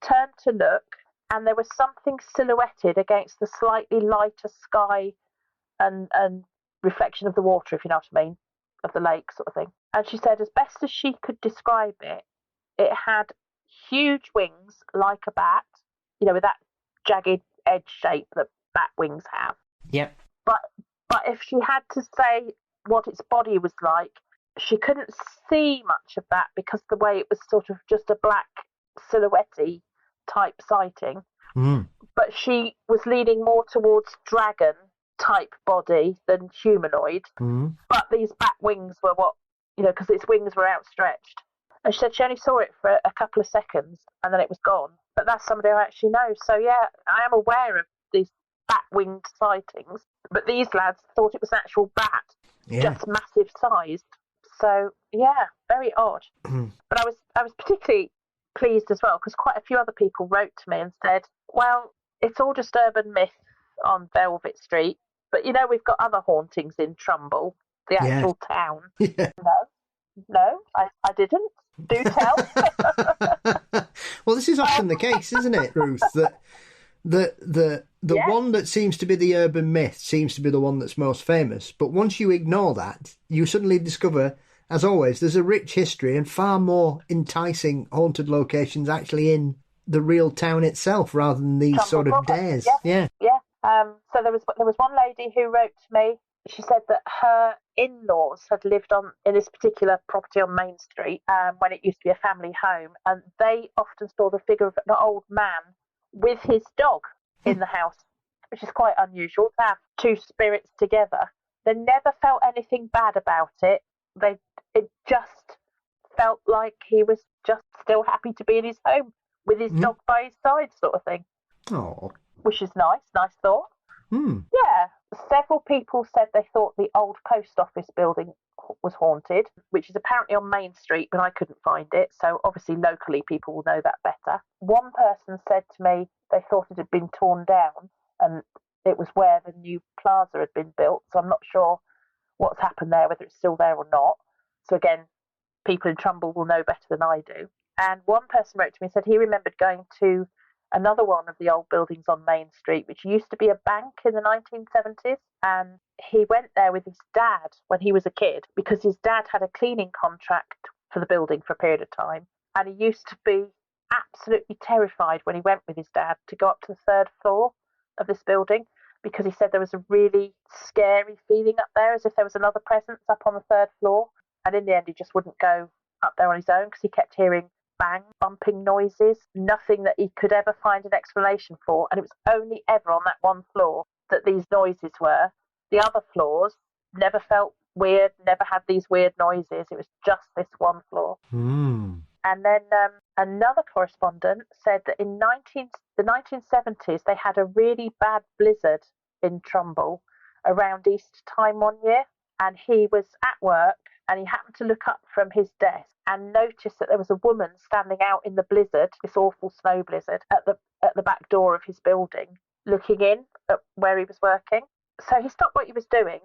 turned to look, and there was something silhouetted against the slightly lighter sky and reflection of the water, if you know what I mean, of the lake sort of thing. And she said, as best as she could describe it, it had huge wings like a bat, you know, with that jagged edge shape that bat wings have. Yep. But if she had to say what its body was like, she couldn't see much of that because the way it was sort of just a black silhouette-y type sighting. Mm. But she was leaning more towards dragon type body than humanoid. Mm. But these bat wings were what, you know, because its wings were outstretched. And she said she only saw it for a couple of seconds and then it was gone. But that's somebody I actually know. So yeah, I am aware of these bat-winged sightings. But these lads thought it was an actual bat, just massive sized. So yeah, very odd. But I was particularly pleased as well because quite a few other people wrote to me and said, well, it's all just urban myth on Velvet Street, but you know we've got other hauntings in Trumbull, the actual town. Yeah. No, I didn't. Do tell. Well, this is often the case, isn't it, Ruth? That the one that seems to be the urban myth seems to be the one that's most famous. But once you ignore that, you suddenly discover, as always, there's a rich history and far more enticing haunted locations actually in the real town itself, rather than these Trumbull sort of proper. dares. Yeah. So there was one lady who wrote to me. She said that her in-laws had lived in this particular property on Main Street when it used to be a family home, and they often saw the figure of an old man with his dog in the house, which is quite unusual to have two spirits together. They never felt anything bad about it. It just felt like he was just still happy to be in his home with his dog by his side, sort of thing. Oh, Which is nice thought. Yeah, several people said they thought the old post office building was haunted, which is apparently on Main Street, but I couldn't find it. So obviously locally people will know that better. One person said to me they thought it had been torn down and it was where the new plaza had been built. So I'm not sure what's happened there, whether it's still there or not. So again, people in Trumbull will know better than I do. And one person wrote to me and said he remembered going to another one of the old buildings on Main Street, which used to be a bank in the 1970s. And he went there with his dad when he was a kid because his dad had a cleaning contract for the building for a period of time. And he used to be absolutely terrified when he went with his dad to go up to the third floor of this building because he said there was a really scary feeling up there, as if there was another presence up on the third floor. And in the end, he just wouldn't go up there on his own because he kept hearing bang, bumping noises, nothing that he could ever find an explanation for. And it was only ever on that one floor that these noises were. The other floors never felt weird, never had these weird noises. It was just this one floor. And then another correspondent said that in the 1970s, they had a really bad blizzard in Trumbull around Easter time one year. And he was at work and he happened to look up from his desk and noticed that there was a woman standing out in the blizzard, this awful snow blizzard, at the back door of his building, looking in at where he was working. So he stopped what he was doing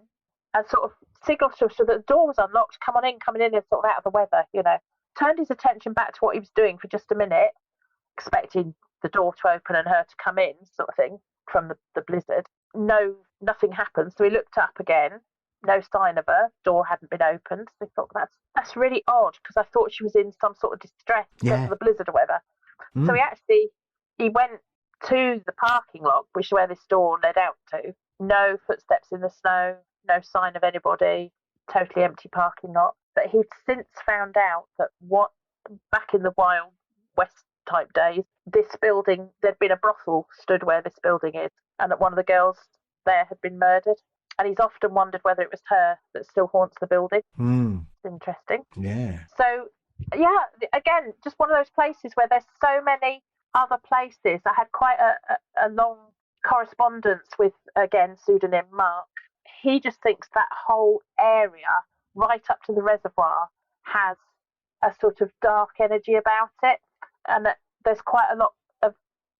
and sort of signalled to us that the door was unlocked, come in, and sort of out of the weather, you know. Turned his attention back to what he was doing for just a minute, expecting the door to open and her to come in, sort of thing, from the blizzard. No, nothing happened. So he looked up again. No sign of her. Door hadn't been opened. So I thought that's really odd because I thought she was in some sort of distress because of the blizzard or whatever. So he went to the parking lot, which is where this door led out to. No footsteps in the snow. No sign of anybody. Totally empty parking lot. But he'd since found out that back in the Wild West type days, this building, there'd been a brothel stood where this building is, and that one of the girls there had been murdered. And he's often wondered whether it was her that still haunts the building. It's interesting. Yeah. So, yeah, again, just one of those places where there's so many other places. I had quite a long correspondence with, again, pseudonym Mark. He just thinks that whole area, right up to the reservoir, has a sort of dark energy about it. And that there's quite a lot of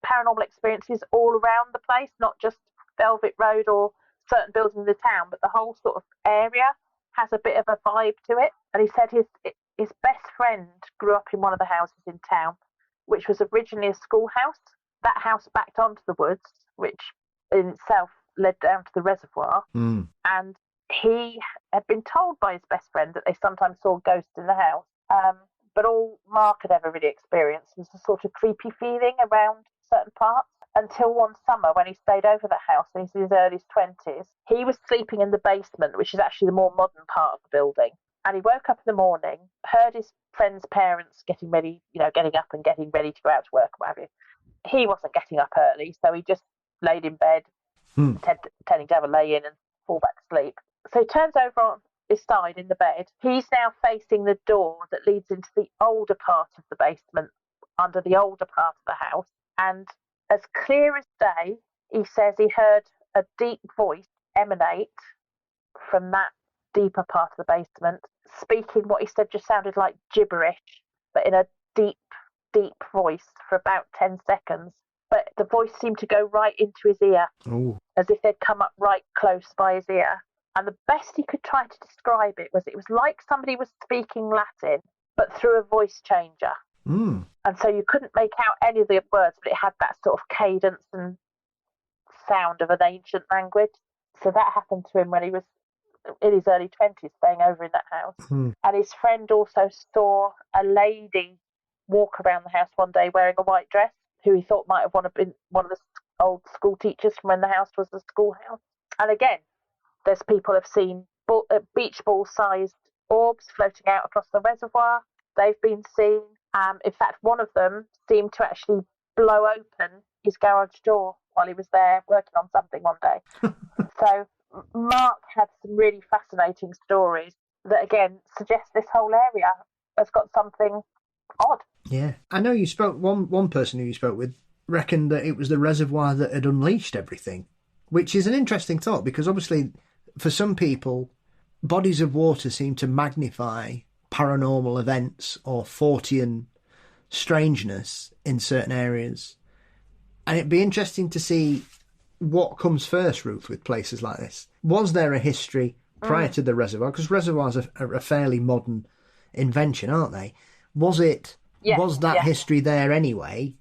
paranormal experiences all around the place, not just Velvet Road or certain buildings in the town, but the whole sort of area has a bit of a vibe to it. And he said his best friend grew up in one of the houses in town, which was originally a schoolhouse. That house backed onto the woods, which in itself led down to the reservoir. And he had been told by his best friend that they sometimes saw ghosts in the house. But all Mark had ever really experienced was a sort of creepy feeling around certain parts. Until one summer when he stayed over the house in his early 20s, he was sleeping in the basement, which is actually the more modern part of the building. And he woke up in the morning, heard his friend's parents getting ready, getting up and getting ready to go out to work or what have you. He wasn't getting up early, so he just laid in bed, pretending to have a lay in and fall back to sleep. So he turns over on his side in the bed. He's now facing the door that leads into the older part of the basement, under the older part of the house. And as clear as day, he says he heard a deep voice emanate from that deeper part of the basement, speaking what he said just sounded like gibberish, but in a deep, deep voice for about 10 seconds. But the voice seemed to go right into his ear, as if they'd come up right close by his ear. And the best he could try to describe it was like somebody was speaking Latin, but through a voice changer. And so you couldn't make out any of the words, but it had that sort of cadence and sound of an ancient language. So that happened to him when he was in his early 20s, staying over in that house. And his friend also saw a lady walk around the house one day wearing a white dress, who he thought might have been one of the old school teachers from when the house was a schoolhouse. And again, there's people have seen beach ball-sized orbs floating out across the reservoir. They've been seen. In fact, one of them seemed to actually blow open his garage door while he was there working on something one day. So Mark had some really fascinating stories that, again, suggest this whole area has got something odd. Yeah. I know you spoke, one person who you spoke with reckoned that it was the reservoir that had unleashed everything, which is an interesting thought, because obviously for some people, bodies of water seem to magnify paranormal events or Fortean strangeness in certain areas. And it'd be interesting to see what comes first, Ruth, with places like this. Was there a history prior to the reservoir? Because reservoirs are a fairly modern invention, aren't they? Was that history there anyway?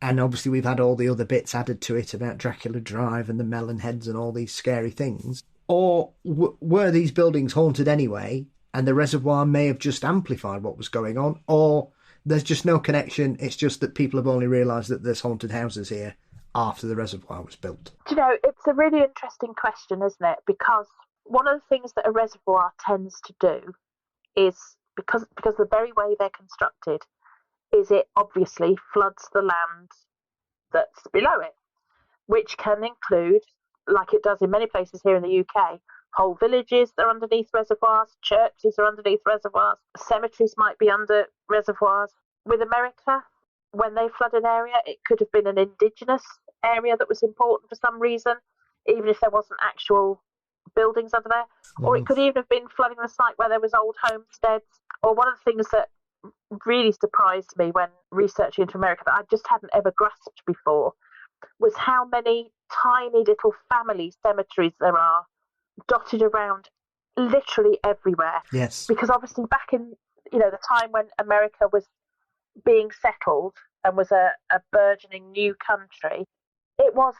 And obviously we've had all the other bits added to it about Dracula Drive and the melon heads and all these scary things. Or were these buildings haunted anyway, and the reservoir may have just amplified what was going on? Or there's just no connection, it's just that people have only realised that there's haunted houses here after the reservoir was built? Do you know, it's a really interesting question, isn't it? Because one of the things that a reservoir tends to do is, because the very way they're constructed, is it obviously floods the land that's below it, which can include, like it does in many places here in the UK, whole villages that are underneath reservoirs, churches are underneath reservoirs, cemeteries might be under reservoirs. With America, when they flood an area, it could have been an indigenous area that was important for some reason, even if there wasn't actual buildings under there. Or it could even have been flooding the site where there was old homesteads. Or one of the things that really surprised me when researching into America that I just hadn't ever grasped before was how many tiny little family cemeteries there are dotted around literally everywhere. Yes. Because obviously back in, the time when America was being settled and was a burgeoning new country, it was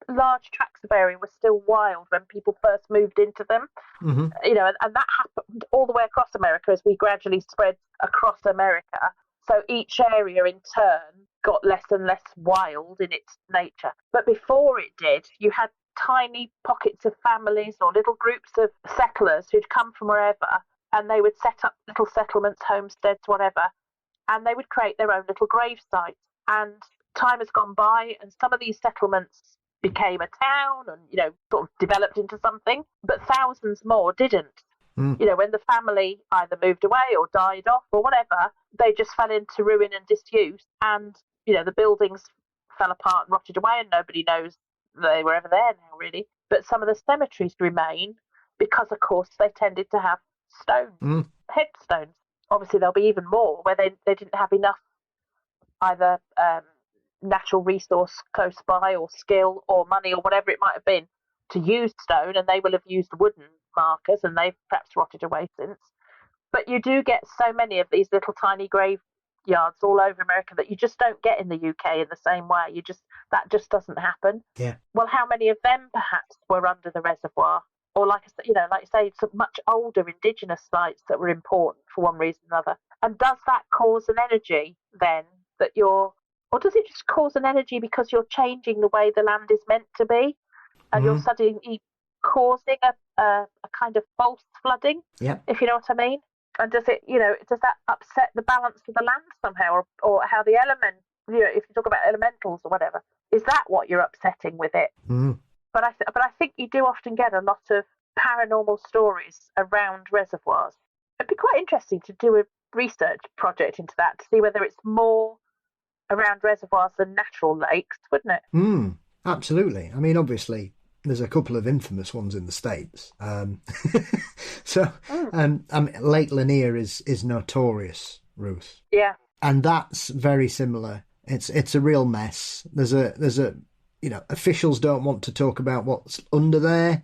large tracts of area were still wild when people first moved into them. And that happened all the way across America as we gradually spread across America. So each area in turn got less and less wild in its nature. But before it did, you had tiny pockets of families or little groups of settlers who'd come from wherever, and they would set up little settlements, homesteads, whatever, and they would create their own little grave sites. And time has gone by, and some of these settlements became a town and, sort of developed into something, but thousands more didn't. When the family either moved away or died off or whatever, they just fell into ruin and disuse, and, the buildings fell apart and rotted away, and nobody knows they were ever there now, really. But some of the cemeteries remain because, of course, they tended to have stones, headstones. Obviously, there'll be even more where they didn't have enough either natural resource close by or skill or money or whatever it might have been to use stone, and they will have used wooden markers, and they've perhaps rotted away since. But you do get so many of these little tiny graveyards all over America that you just don't get in the UK in the same way. That just doesn't happen. Yeah. Well, how many of them perhaps were under the reservoir, or like like you say, some much older indigenous sites that were important for one reason or another. And does that cause an energy then that you're, or does it just cause an energy because you're changing the way the land is meant to be, and you're suddenly causing a kind of false flooding, if you know what I mean? And does it, does that upset the balance of the land somehow, or how the element, if you talk about elementals or whatever, is that what you're upsetting with it? But I think you do often get a lot of paranormal stories around reservoirs. It'd be quite interesting to do a research project into that to see whether it's more around reservoirs than natural lakes, wouldn't it? Absolutely. I mean, obviously, there's a couple of infamous ones in the States. Lake Lanier is notorious, Ruth. Yeah. And that's very similar. It's a real mess. There's a officials don't want to talk about what's under there.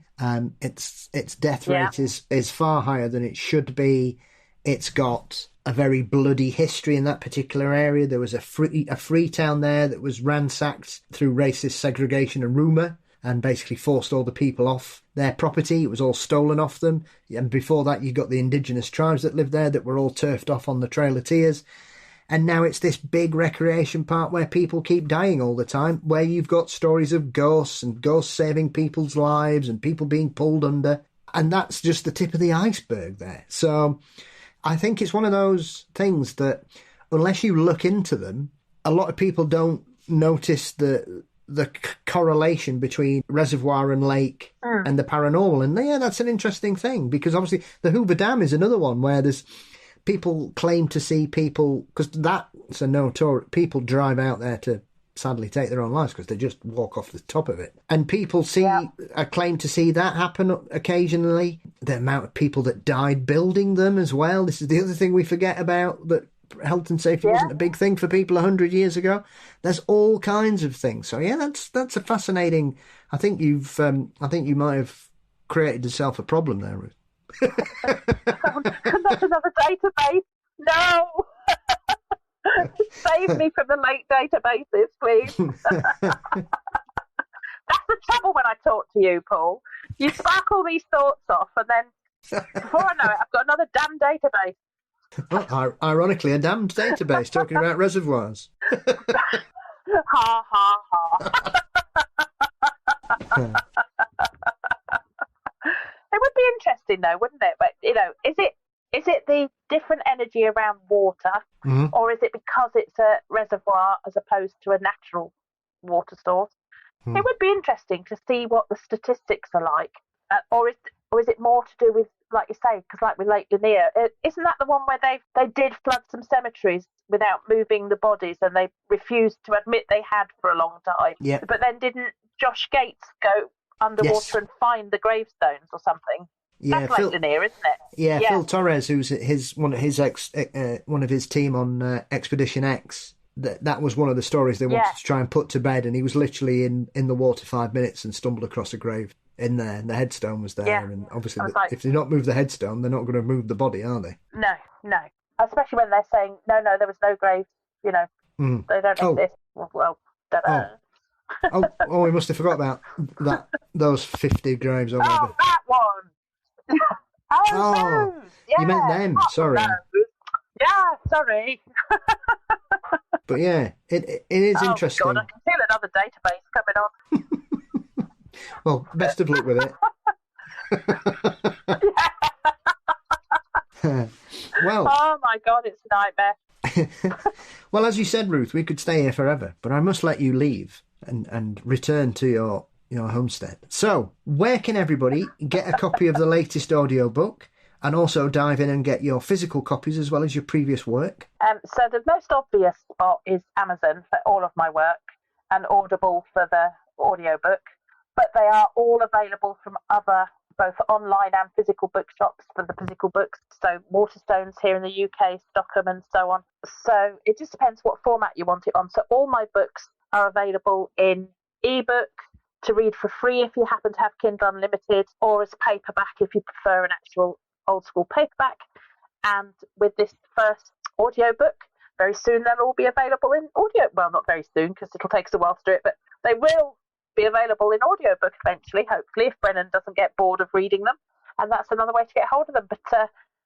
Its death rate is far higher than it should be. It's got a very bloody history in that particular area. There was a free town there that was ransacked through racist segregation and rumour, and basically forced all the people off their property. It was all stolen off them. And before that, you got the indigenous tribes that lived there that were all turfed off on the Trail of Tears. And now it's this big recreation park where people keep dying all the time, where you've got stories of ghosts and ghosts saving people's lives and people being pulled under. And that's just the tip of the iceberg there. So I think it's one of those things that unless you look into them, a lot of people don't notice the correlation between reservoir and lake and the paranormal. And yeah, that's an interesting thing, because obviously the Hoover Dam is another one where there's people claim to see people, because that's a notorious, people drive out there to sadly take their own lives because they just walk off the top of it. And people claim to see that happen occasionally. The amount of people that died building them as well. This is the other thing we forget about, that health and safety wasn't a big thing for people 100 years ago. There's all kinds of things. So yeah, that's a fascinating. I think you might have created yourself a problem there, Ruth. Not another database. No. Save me from the late databases, please. That's the trouble when I talk to you, Paul. You spark all these thoughts off, and then before I know it, I've got another damn database. Well, ironically, a damned database talking about reservoirs. Ha, ha, ha. It would be interesting, though, wouldn't it? But, is it the different energy around water, or is it because it's a reservoir as opposed to a natural water source? It would be interesting to see what the statistics are like, or is it more to do with, like you say, because like with Lake Lanier, isn't that the one where they did flood some cemeteries without moving the bodies, and they refused to admit they had for a long time? Yeah. But then didn't Josh Gates go underwater and find the gravestones or something? Yeah, that's Lake Lanier, isn't it? Yeah, Phil Torres, who's one of his team on Expedition X. That was one of the stories they wanted to try and put to bed, and he was literally in the water 5 minutes and stumbled across a grave in there, and the headstone was there. Yeah. And obviously, if they don't move the headstone, they're not going to move the body, are they? No. Especially when they're saying, no, there was no grave, they don't exist. Well, we must have forgot about those 50 graves or whatever. Oh, that one! Oh, yeah, you meant them, sorry. Yeah, sorry. But yeah, it is interesting. God, I can feel another database coming on. Well, best of luck with it. Well, oh my God, it's a nightmare. Well, as you said, Ruth, we could stay here forever, but I must let you leave and return to your homestead. So, where can everybody get a copy of the latest audiobook, and also dive in and get your physical copies as well as your previous work? So the most obvious spot is Amazon for all of my work, and Audible for the audiobook. But they are all available from other, both online and physical bookshops for the physical books. So Waterstones here in the UK, Stockham and so on. So it just depends what format you want it on. So all my books are available in ebook to read for free if you happen to have Kindle Unlimited, or as paperback if you prefer an actual old school paperback. And with this first audiobook, very soon they'll all be available in audio. Well, not very soon, because it'll take us a while to do it, but they will be available in audiobook eventually, hopefully, if Brennan doesn't get bored of reading them. And that's another way to get hold of them.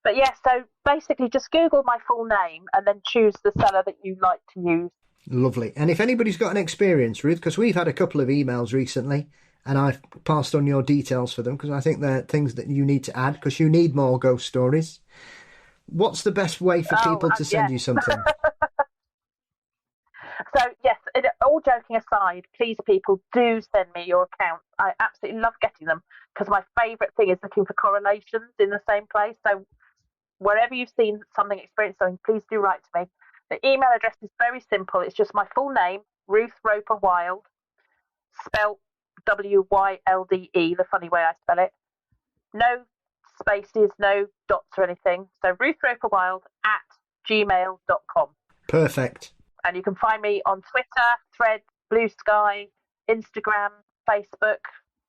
But yeah, so basically just Google my full name and then choose the seller that you like to use. Lovely. And if anybody's got an experience, Ruth, because we've had a couple of emails recently and I've passed on your details for them because I think they're things that you need to add because you need more ghost stories. What's the best way for people to send you something? So, yes, all joking aside, please, people, do send me your accounts. I absolutely love getting them because my favourite thing is looking for correlations in the same place. So wherever you've seen something, experienced something, please do write to me. The email address is very simple. It's just my full name, Ruth Roper Wylde, spelt Wylde, the funny way I spell it. No spaces, no dots or anything. So Ruth Roper Wylde @gmail.com. Perfect. And you can find me on Twitter, Thread, Blue Sky, Instagram, Facebook,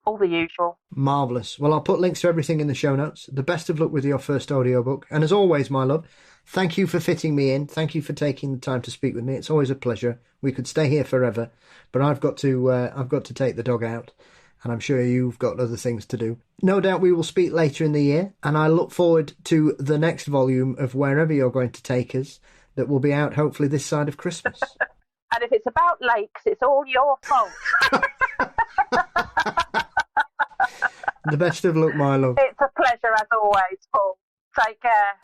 all the usual. Marvellous. Well, I'll put links to everything in the show notes. The best of luck with your first audiobook. And as always, my love, thank you for fitting me in. Thank you for taking the time to speak with me. It's always a pleasure. We could stay here forever, but I've got to take the dog out, and I'm sure you've got other things to do. No doubt we will speak later in the year, and I look forward to the next volume of wherever you're going to take us that will be out hopefully this side of Christmas. And if it's about lakes, it's all your fault. The best of luck, my love. It's a pleasure as always, Paul. Take care.